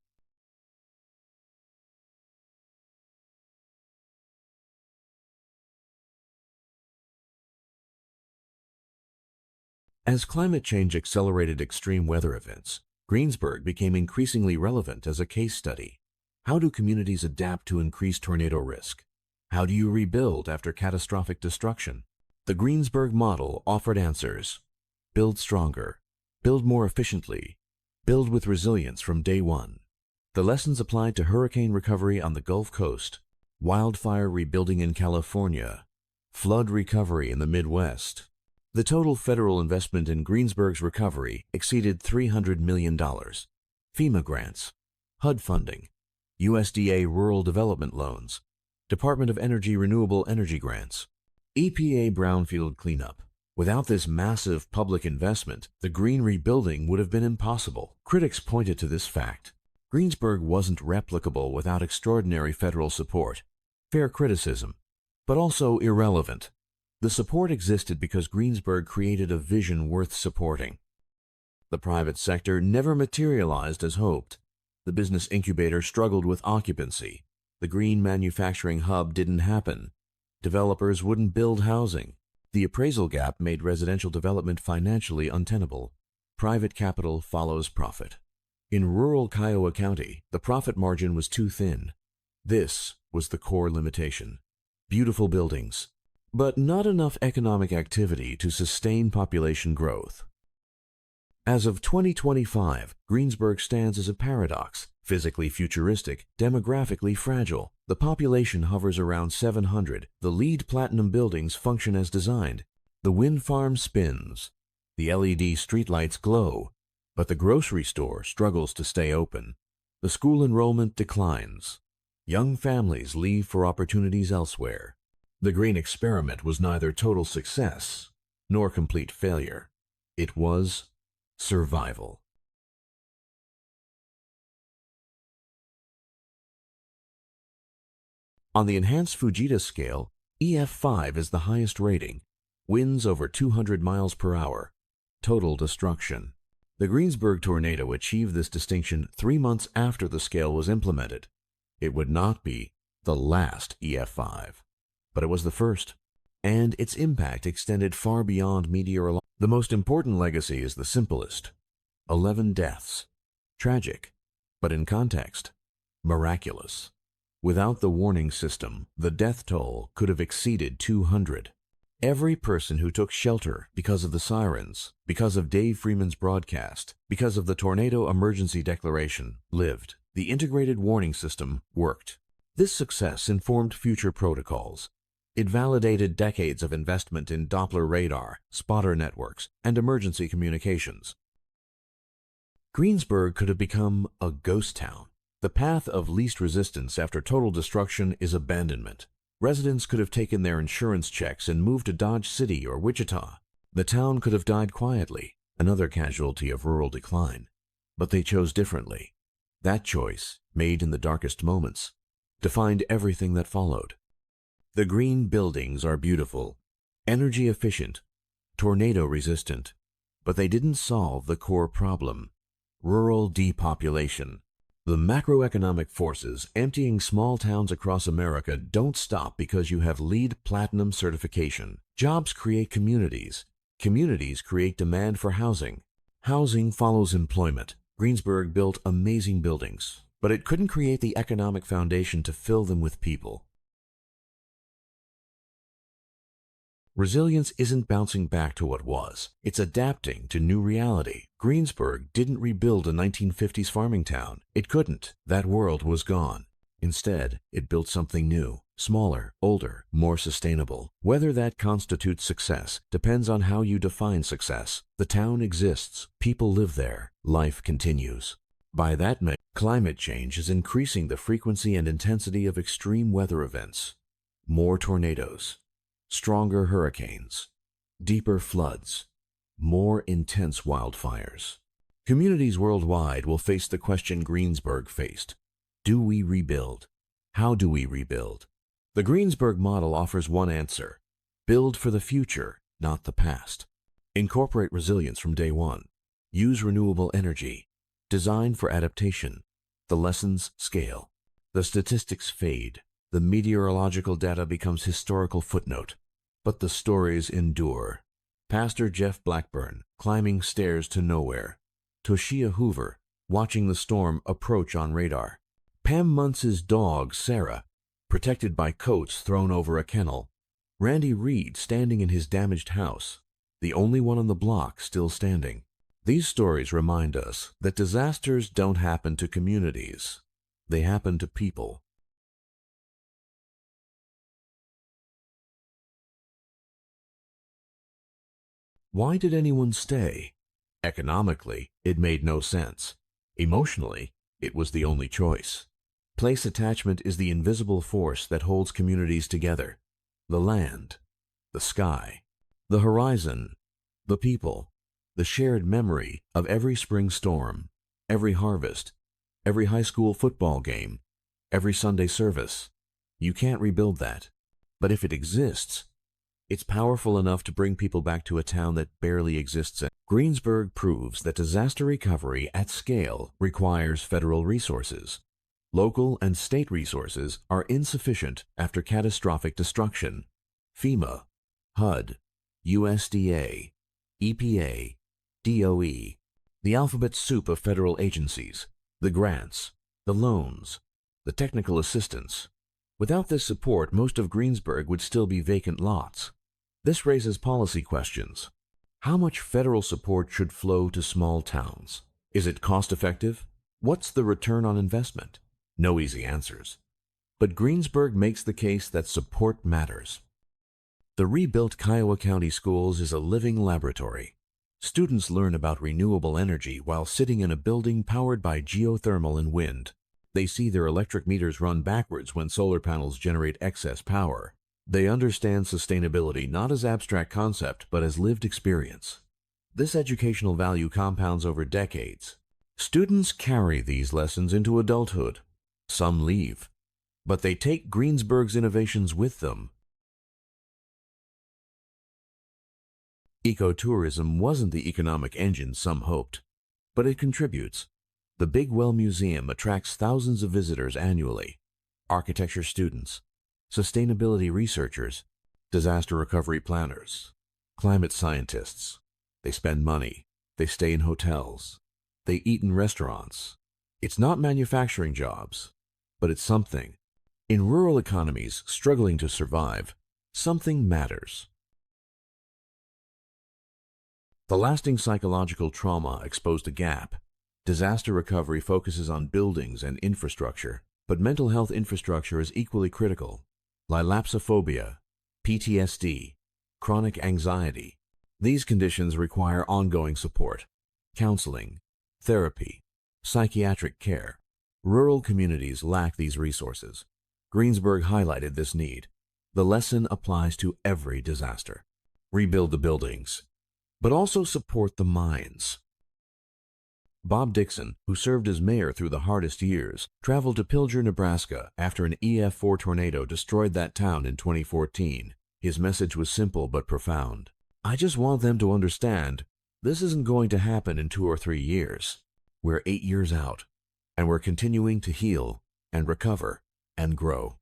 As climate change accelerated extreme weather events, Greensburg became increasingly relevant as a case study. How do communities adapt to increased tornado risk? How do you rebuild after catastrophic destruction? The Greensburg model offered answers. Build stronger. Build more efficiently. Build with resilience from day one. The lessons applied to hurricane recovery on the Gulf Coast, wildfire rebuilding in California, flood recovery in the Midwest, The total federal investment in Greensburg's recovery exceeded $300 million. FEMA grants, HUD funding, USDA rural development loans, Department of Energy renewable energy grants, EPA brownfield cleanup. Without this massive public investment, the green rebuilding would have been impossible. Critics pointed to this fact. Greensburg wasn't replicable without extraordinary federal support. Fair criticism, but also irrelevant. The support existed because Greensburg created a vision worth supporting. The private sector never materialized as hoped. The business incubator struggled with occupancy. The green manufacturing hub didn't happen. Developers wouldn't build housing. The appraisal gap made residential development financially untenable. Private capital follows profit. In rural Kiowa County, the profit margin was too thin. This was the core limitation. Beautiful buildings, but not enough economic activity to sustain population growth. As of 2025, Greensburg stands as a paradox, physically futuristic, demographically fragile. The population hovers around 700. The LEED Platinum buildings function as designed. The wind farm spins. The LED streetlights glow, but the grocery store struggles to stay open. The school enrollment declines. Young families leave for opportunities elsewhere. The green experiment was neither total success nor complete failure. It was survival. On the enhanced Fujita scale, EF5 is the highest rating. Winds over 200 miles per hour. Total destruction. The Greensburg tornado achieved this distinction 3 months after the scale was implemented. It would not be the last EF5, but it was the first, and its impact extended far beyond meteorology. The most important legacy is the simplest. 11 deaths. Tragic, but in context, miraculous. Without the warning system, the death toll could have exceeded 200. Every person who took shelter because of the sirens, because of Dave Freeman's broadcast, because of the tornado emergency declaration, lived. The integrated warning system worked. This success informed future protocols. It validated decades of investment in Doppler radar, spotter networks, and emergency communications. Greensburg could have become a ghost town. The path of least resistance after total destruction is abandonment. Residents could have taken their insurance checks and moved to Dodge City or Wichita. The town could have died quietly, another casualty of rural decline. But they chose differently. That choice, made in the darkest moments, defined everything that followed. The green buildings are beautiful, energy efficient, tornado resistant, but they didn't solve the core problem: rural depopulation. The macroeconomic forces emptying small towns across America don't stop because you have LEED Platinum certification. Jobs create communities. Communities create demand for housing. Housing follows employment. Greensburg built amazing buildings, but it couldn't create the economic foundation to fill them with people. Resilience isn't bouncing back to what was. It's adapting to new reality. Greensburg didn't rebuild a 1950s farming town. It couldn't. That world was gone. Instead, it built something new, smaller, older, more sustainable. Whether that constitutes success depends on how you define success. The town exists. People live there. Life continues. By that measure, climate change is increasing the frequency and intensity of extreme weather events. More tornadoes. Stronger hurricanes, deeper floods, more intense wildfires. Communities worldwide will face the question Greensburg faced. Do we rebuild? How do we rebuild? The Greensburg model offers one answer: build for the future, not the past. Incorporate resilience from day one. Use renewable energy. Design for adaptation. The lessons scale. The statistics fade. The meteorological data becomes historical footnote. But the stories endure. Pastor Jeff Blackburn, climbing stairs to nowhere. Toshia Hoover, watching the storm approach on radar. Pam Muntz's dog, Sarah, protected by coats thrown over a kennel. Randy Reed standing in his damaged house, the only one on the block still standing. These stories remind us that disasters don't happen to communities. They happen to people. Why did anyone stay? Economically, it made no sense. Emotionally, it was the only choice. Place attachment is the invisible force that holds communities together. The land, the sky, the horizon, the people, the shared memory of every spring storm, every harvest, every high school football game, every Sunday service. You can't rebuild that. But if it exists, it's powerful enough to bring people back to a town that barely exists. Greensburg proves that disaster recovery at scale requires federal resources. Local and state resources are insufficient after catastrophic destruction. FEMA, HUD, USDA, EPA, DOE, the alphabet soup of federal agencies, the grants, the loans, the technical assistance. Without this support, most of Greensburg would still be vacant lots. This raises policy questions. How much federal support should flow to small towns? Is it cost-effective? What's the return on investment? No easy answers. But Greensburg makes the case that support matters. The rebuilt Kiowa County Schools is a living laboratory. Students learn about renewable energy while sitting in a building powered by geothermal and wind. They see their electric meters run backwards when solar panels generate excess power. They understand sustainability not as abstract concept, but as lived experience. This educational value compounds over decades. Students carry these lessons into adulthood. Some leave, but they take Greensburg's innovations with them. Ecotourism wasn't the economic engine some hoped, but it contributes. The Big Well Museum attracts thousands of visitors annually. Architecture students, sustainability researchers, disaster recovery planners, climate scientists. They spend money. They stay in hotels. They eat in restaurants. It's not manufacturing jobs, but it's something. In rural economies struggling to survive, something matters. The lasting psychological trauma exposed a gap. Disaster recovery focuses on buildings and infrastructure, but mental health infrastructure is equally critical. Lapsophobia, PTSD, chronic anxiety. These conditions require ongoing support, counseling, therapy, psychiatric care. Rural communities lack these resources. Greensburg highlighted this need. The lesson applies to every disaster. Rebuild the buildings, but also support the minds. Bob Dixon, who served as mayor through the hardest years, traveled to Pilger, Nebraska after an EF4 tornado destroyed that town in 2014. His message was simple but profound. I just want them to understand this isn't going to happen in 2 or 3 years. We're 8 years out, and we're continuing to heal and recover and grow.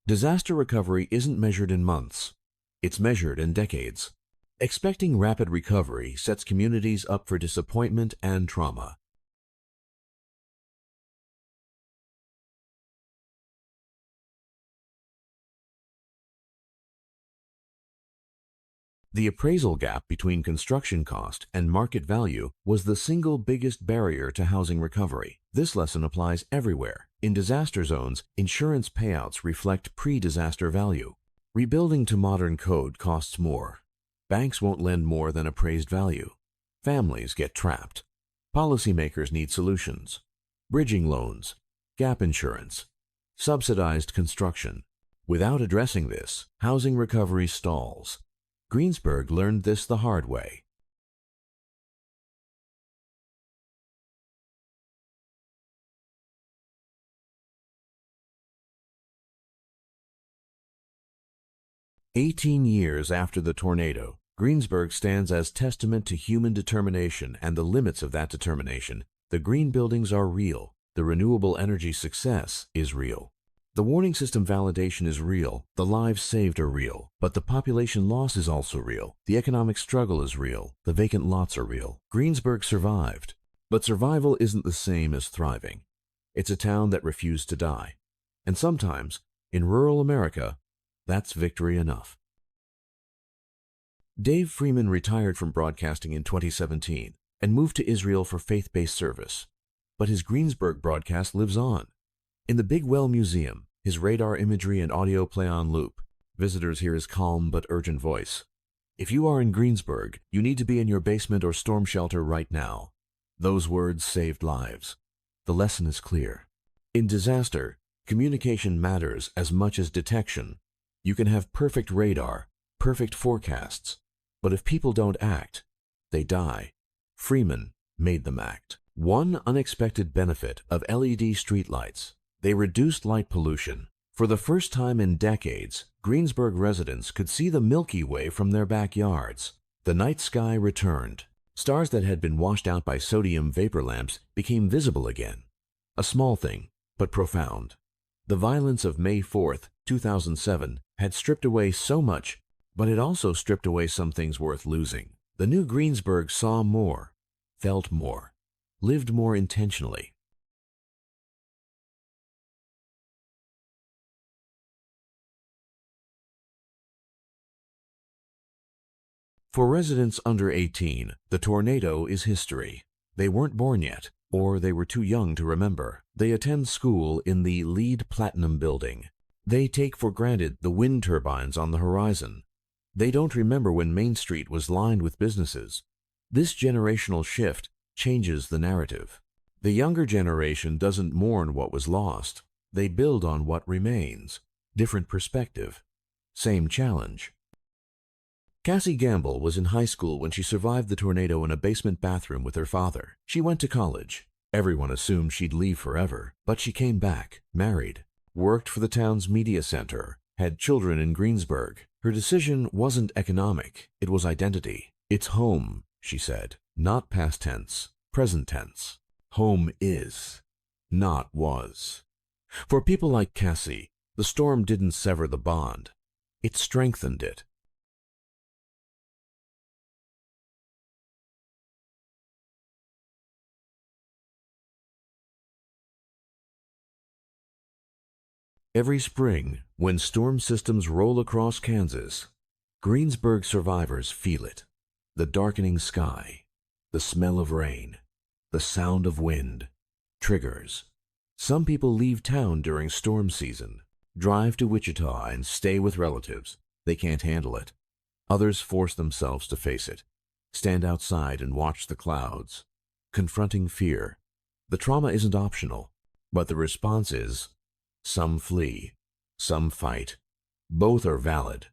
Disaster recovery isn't measured in months. It's measured in decades. Expecting rapid recovery sets communities up for disappointment and trauma. The appraisal gap between construction cost and market value was the single biggest barrier to housing recovery. This lesson applies everywhere. In disaster zones, insurance payouts reflect pre-disaster value. Rebuilding to modern code costs more. Banks won't lend more than appraised value. Families get trapped. Policymakers need solutions. Bridging loans, gap insurance, subsidized construction. Without addressing this, housing recovery stalls. Greensburg learned this the hard way. "18 years after the tornado, Greensburg stands as testament to human determination and the limits of that determination. The green buildings are real. The renewable energy success is real. The warning system validation is real. The lives saved are real. But the population loss is also real. The economic struggle is real. The vacant lots are real. Greensburg survived. But survival isn't the same as thriving. It's a town that refused to die. And sometimes, in rural America, that's victory enough. Dave Freeman retired from broadcasting in 2017 and moved to Israel for faith-based service. But his Greensburg broadcast lives on. In the Big Well Museum, his radar imagery and audio play on loop. Visitors hear his calm but urgent voice. If you are in Greensburg, you need to be in your basement or storm shelter right now. Those words saved lives. The lesson is clear. In disaster, communication matters as much as detection. You can have perfect radar, perfect forecasts, but if people don't act, they die. Freeman made them act. One unexpected benefit of LED streetlights: they reduced light pollution. For the first time in decades, Greensburg residents could see the Milky Way from their backyards. The night sky returned. Stars that had been washed out by sodium vapor lamps became visible again. A small thing, but profound. The violence of May 4th, 2007 had stripped away so much, but it also stripped away some things worth losing. The new Greensburg saw more, felt more, lived more intentionally. For residents under 18, the tornado is history. They weren't born yet, or they were too young to remember. They attend school in the LEED Platinum building. They take for granted the wind turbines on the horizon. They don't remember when Main Street was lined with businesses. This generational shift changes the narrative. The younger generation doesn't mourn what was lost. They build on what remains. Different perspective. Same challenge. Cassie Gamble was in high school when she survived the tornado in a basement bathroom with her father. She went to college. Everyone assumed she'd leave forever, but she came back, married, worked for the town's media center, had children in Greensburg. Her decision wasn't economic, it was identity. It's home, she said, not past tense, present tense. Home is, not was. For people like Cassie, the storm didn't sever the bond. It strengthened it. Every spring, when storm systems roll across Kansas, Greensburg survivors feel it. The darkening sky, the smell of rain, the sound of wind, triggers. Some people leave town during storm season, drive to Wichita and stay with relatives. They can't handle it. Others force themselves to face it, stand outside and watch the clouds, confronting fear. The trauma isn't optional, but the response is: some flee, some fight. Both are valid.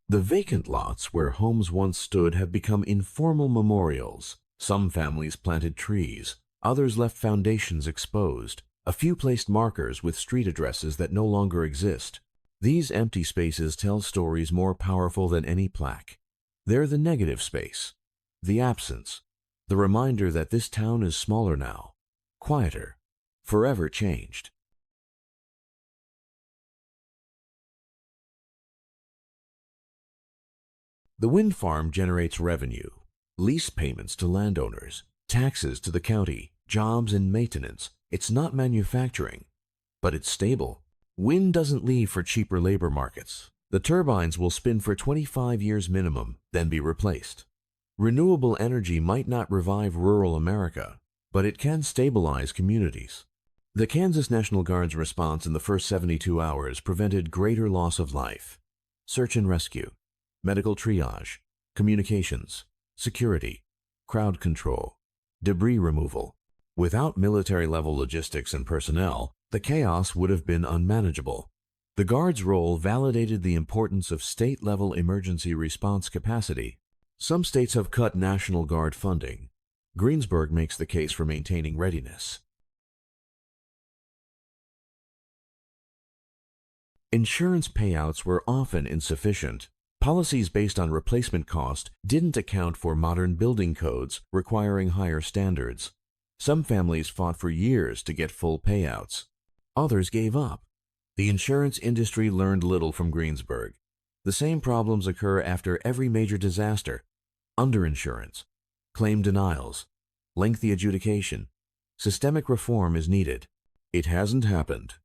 The vacant lots where homes once stood have become informal memorials. Some families planted trees, others left foundations exposed. A few placed markers with street addresses that no longer exist. These empty spaces tell stories more powerful than any plaque. They're the negative space. The absence, the reminder that this town is smaller now, quieter, forever changed. The wind farm generates revenue, lease payments to landowners, taxes to the county, jobs and maintenance. It's not manufacturing, but it's stable. Wind doesn't leave for cheaper labor markets. The turbines will spin for 25 years minimum, then be replaced. Renewable energy might not revive rural America, but it can stabilize communities. The Kansas National Guard's response in the first 72 hours prevented greater loss of life. Search and rescue, medical triage, communications, security, crowd control, debris removal. Without military-level logistics and personnel, the chaos would have been unmanageable. The Guard's role validated the importance of state-level emergency response capacity. Some states have cut National Guard funding. Greensburg makes the case for maintaining readiness. Insurance payouts were often insufficient. Policies based on replacement cost didn't account for modern building codes requiring higher standards. Some families fought for years to get full payouts. Others gave up. The insurance industry learned little from Greensburg. The same problems occur after every major disaster: underinsurance, claim denials, lengthy adjudication. Systemic reform is needed. It hasn't happened.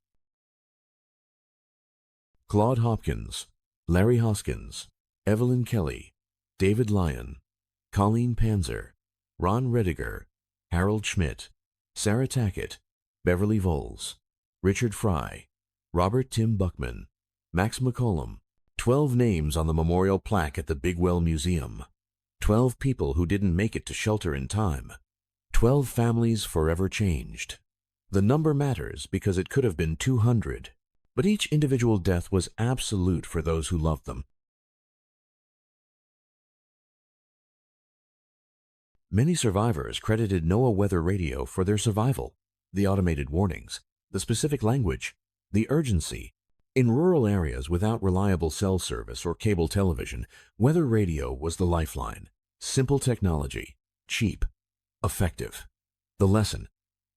Claude Hopkins, Larry Hoskins, Evelyn Kelly, David Lyon, Colleen Panzer, Ron Rediger, Harold Schmidt, Sarah Tackett, Beverly Voles, Richard Fry, Robert Tim Buckman, Max McCollum. 12 names on the memorial plaque at the Bigwell Museum. 12 people who didn't make it to shelter in time. 12 families forever changed. The number matters because it could have been 200, but each individual death was absolute for those who loved them. Many survivors credited NOAA weather radio for their survival. The automated warnings, the specific language, the urgency. In rural areas without reliable cell service or cable television, weather radio was the lifeline. Simple technology, cheap, effective. The lesson: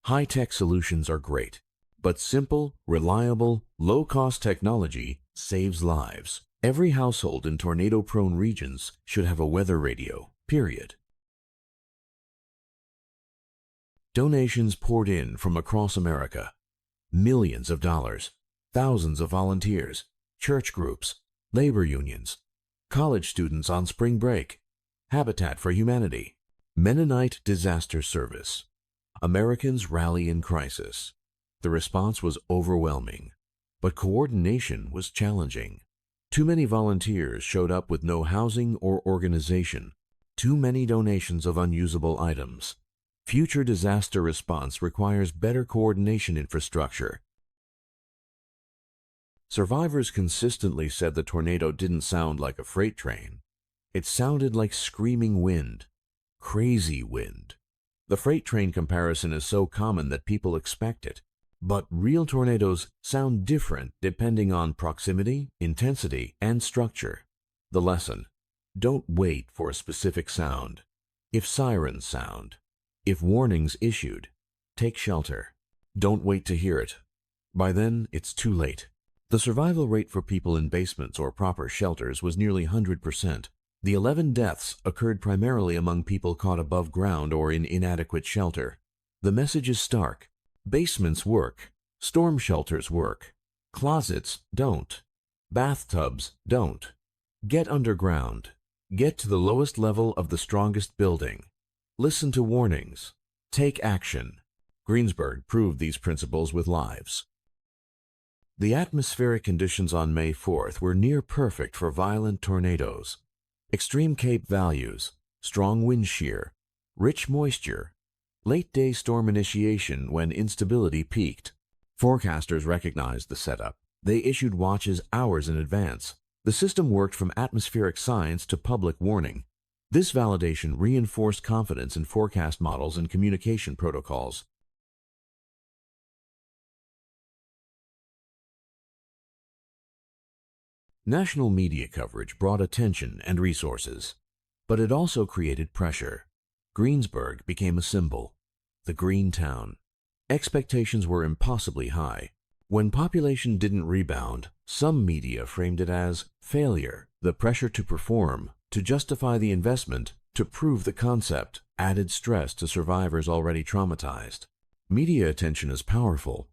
high-tech solutions are great, but simple, reliable, low-cost technology saves lives. Every household in tornado-prone regions should have a weather radio, period. Donations poured in from across America. Millions of dollars. Thousands of volunteers, church groups, labor unions, college students on spring break, Habitat for Humanity, Mennonite Disaster Service. Americans rally in crisis. The response was overwhelming, but coordination was challenging. Too many volunteers showed up with no housing or organization. Too many donations of unusable items. Future disaster response requires better coordination infrastructure. Survivors consistently said the tornado didn't sound like a freight train. It sounded like screaming wind, crazy wind. The freight train comparison is so common that people expect it. But real tornadoes sound different depending on proximity, intensity, and structure. The lesson: don't wait for a specific sound. If sirens sound, if warnings issued, take shelter. Don't wait to hear it. By then, it's too late. The survival rate for people in basements or proper shelters was nearly 100%. The 11 deaths occurred primarily among people caught above ground or in inadequate shelter. The message is stark. Basements work. Storm shelters work. Closets don't. Bathtubs don't. Get underground. Get to the lowest level of the strongest building. Listen to warnings. Take action. Greensburg proved these principles with lives. The atmospheric conditions on May 4th were near perfect for violent tornadoes. Extreme Cape values, strong wind shear, rich moisture, late-day storm initiation when instability peaked. Forecasters recognized the setup. They issued watches hours in advance. The system worked from atmospheric science to public warning. This validation reinforced confidence in forecast models and communication protocols. National media coverage brought attention and resources, but it also created pressure. Greensburg became a symbol, the green town. Expectations were impossibly high. When population didn't rebound, some media framed it as failure. The pressure to perform, to justify the investment, to prove the concept, added stress to survivors already traumatized. Media attention is powerful,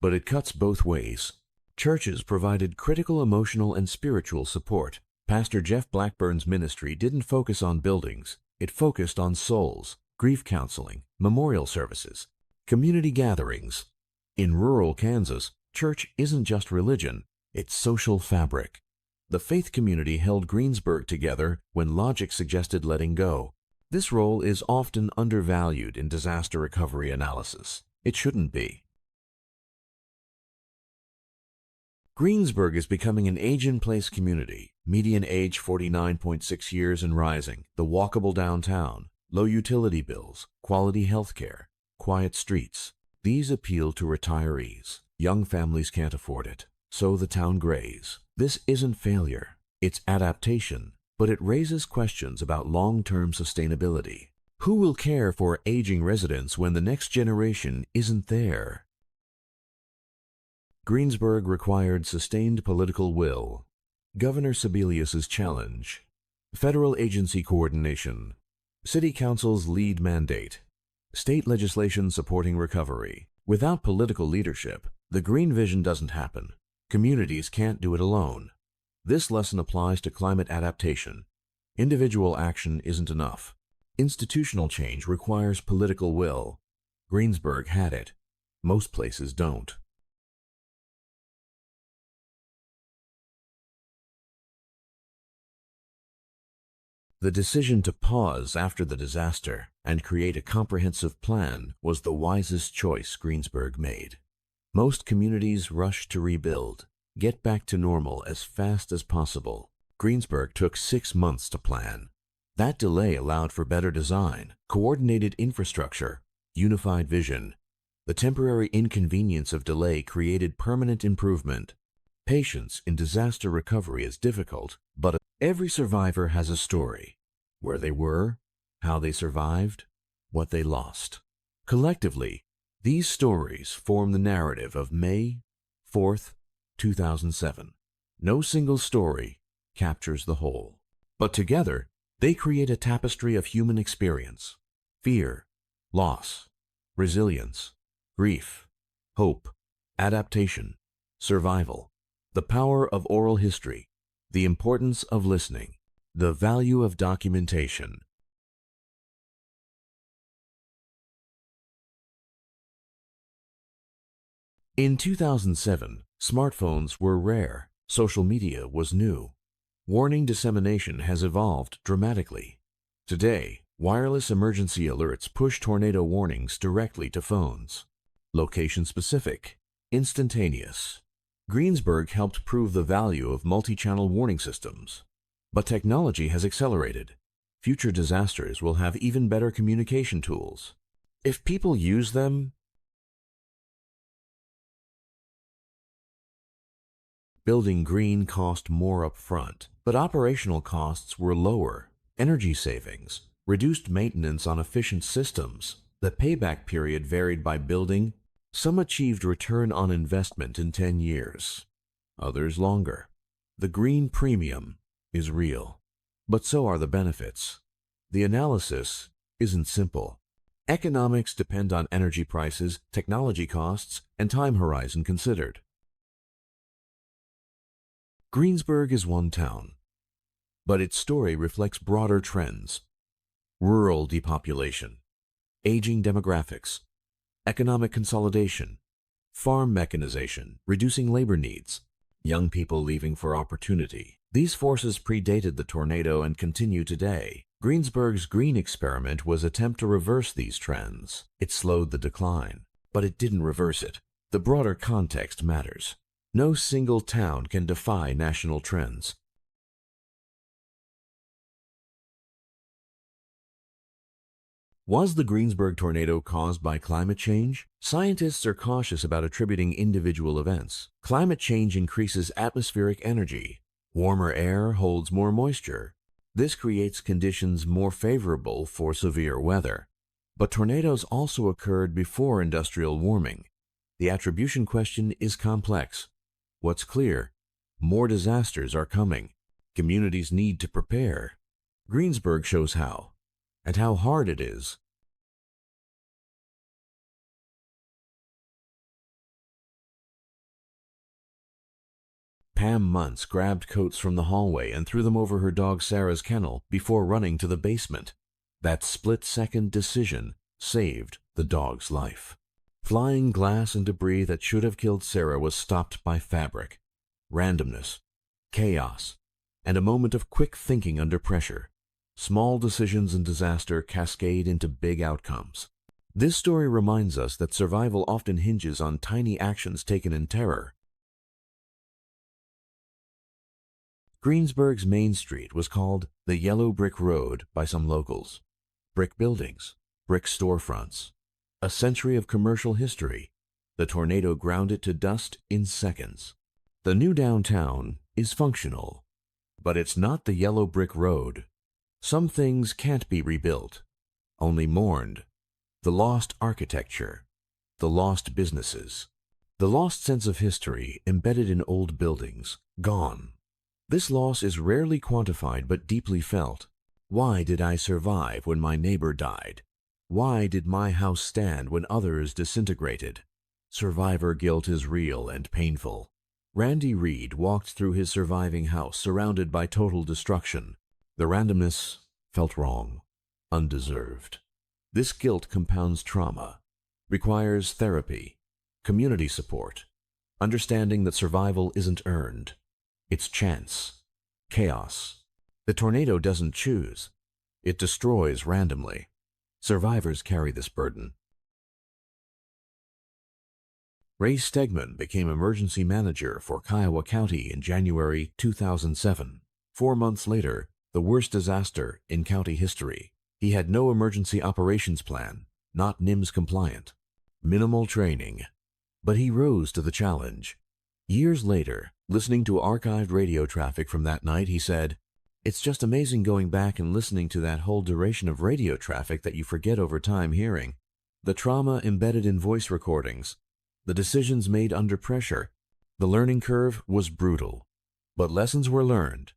but it cuts both ways. Churches provided critical emotional and spiritual support. Pastor Jeff Blackburn's ministry didn't focus on buildings. It focused on souls, grief counseling, memorial services, community gatherings. In rural Kansas, church isn't just religion, it's social fabric. The faith community held Greensburg together when logic suggested letting go. This role is often undervalued in disaster recovery analysis. It shouldn't be. Greensburg is becoming an age-in-place community, median age 49.6 years and rising, the walkable downtown, low utility bills, quality health care, quiet streets. These appeal to retirees. Young families can't afford it, so the town grays. This isn't failure, it's adaptation, but it raises questions about long-term sustainability. Who will care for aging residents when the next generation isn't there? Greensburg required sustained political will. Governor Sebelius's challenge. Federal agency coordination. City Council's lead mandate. State legislation supporting recovery. Without political leadership, the green vision doesn't happen. Communities can't do it alone. This lesson applies to climate adaptation. Individual action isn't enough. Institutional change requires political will. Greensburg had it. Most places don't. The decision to pause after the disaster and create a comprehensive plan was the wisest choice Greensburg made. Most communities rushed to rebuild, get back to normal as fast as possible. Greensburg took 6 months to plan. That delay allowed for better design, coordinated infrastructure, unified vision. The temporary inconvenience of delay created permanent improvement. Patience in disaster recovery is difficult, but every survivor has a story. Where they were, how they survived, what they lost. Collectively, these stories form the narrative of May 4th, 2007. No single story captures the whole, but together they create a tapestry of human experience: fear, loss, resilience, grief, hope, adaptation, survival, the power of oral history, the importance of listening, the value of documentation. In 2007, smartphones were rare. Social media was new. Warning dissemination has evolved dramatically. Today, wireless emergency alerts push tornado warnings directly to phones. Location-specific, instantaneous. Greensburg helped prove the value of multi-channel warning systems. But technology has accelerated. Future disasters will have even better communication tools. If people use them, building green cost more upfront, but operational costs were lower. Energy savings, reduced maintenance on efficient systems. The payback period varied by building. Some achieved return on investment in 10 years, others longer. The green premium is real, but so are the benefits. The analysis isn't simple. Economics depend on energy prices, technology costs, and time horizon considered. Greensburg is one town, but its story reflects broader trends: rural depopulation, aging demographics, economic consolidation, farm mechanization, reducing labor needs, young people leaving for opportunity. These forces predated the tornado and continue today. Greensburg's green experiment was an attempt to reverse these trends. It slowed the decline, but it didn't reverse it. The broader context matters. No single town can defy national trends. Was the Greensburg tornado caused by climate change? Scientists are cautious about attributing individual events. Climate change increases atmospheric energy. Warmer air holds more moisture. This creates conditions more favorable for severe weather. But tornadoes also occurred before industrial warming. The attribution question is complex. What's clear? More disasters are coming. Communities need to prepare. Greensburg shows how, and how hard it is. Pam Muntz grabbed coats from the hallway and threw them over her dog Sarah's kennel before running to the basement. That split-second decision saved the dog's life. Flying glass and debris that should have killed Sarah was stopped by fabric, randomness, chaos, and a moment of quick thinking under pressure. Small decisions in disaster cascade into big outcomes. This story reminds us that survival often hinges on tiny actions taken in terror. Greensburg's Main Street was called the Yellow Brick Road by some locals. Brick buildings, brick storefronts, a century of commercial history. The tornado ground it to dust in seconds. The new downtown is functional, but it's not the Yellow Brick Road. Some things can't be rebuilt, only mourned. The lost architecture, the lost businesses, the lost sense of history embedded in old buildings, gone. This loss is rarely quantified but deeply felt. Why did I survive when my neighbor died? Why did my house stand when others disintegrated? Survivor guilt is real and painful. Randy Reed walked through his surviving house surrounded by total destruction. The randomness felt wrong, undeserved. This guilt compounds trauma, requires therapy, community support, understanding that survival isn't earned, it's chance, chaos. The tornado doesn't choose, it destroys randomly. Survivors carry this burden. Ray Stegman became emergency manager for Kiowa County in January 2007. 4 months later, the worst disaster in county history. He had no emergency operations plan, not NIMS compliant, minimal training. But he rose to the challenge. Years later, listening to archived radio traffic from that night, he said, "It's just amazing going back and listening to that whole duration of radio traffic that you forget over time hearing. The trauma embedded in voice recordings, the decisions made under pressure. The learning curve was brutal, but lessons were learned."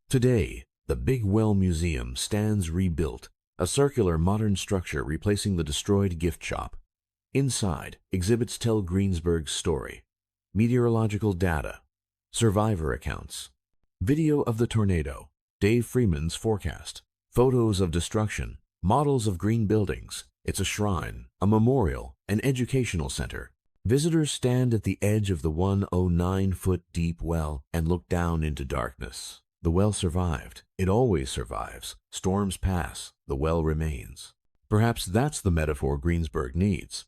Today, the Big Well Museum stands rebuilt, a circular modern structure replacing the destroyed gift shop. Inside, exhibits tell Greensburg's story, meteorological data, survivor accounts, video of the tornado, Dave Freeman's forecast, photos of destruction, models of green buildings. It's a shrine, a memorial, an educational center. Visitors stand at the edge of the 109-foot deep well and look down into darkness. The well survived. It always survives. Storms pass. The well remains. Perhaps that's the metaphor Greensburg needs.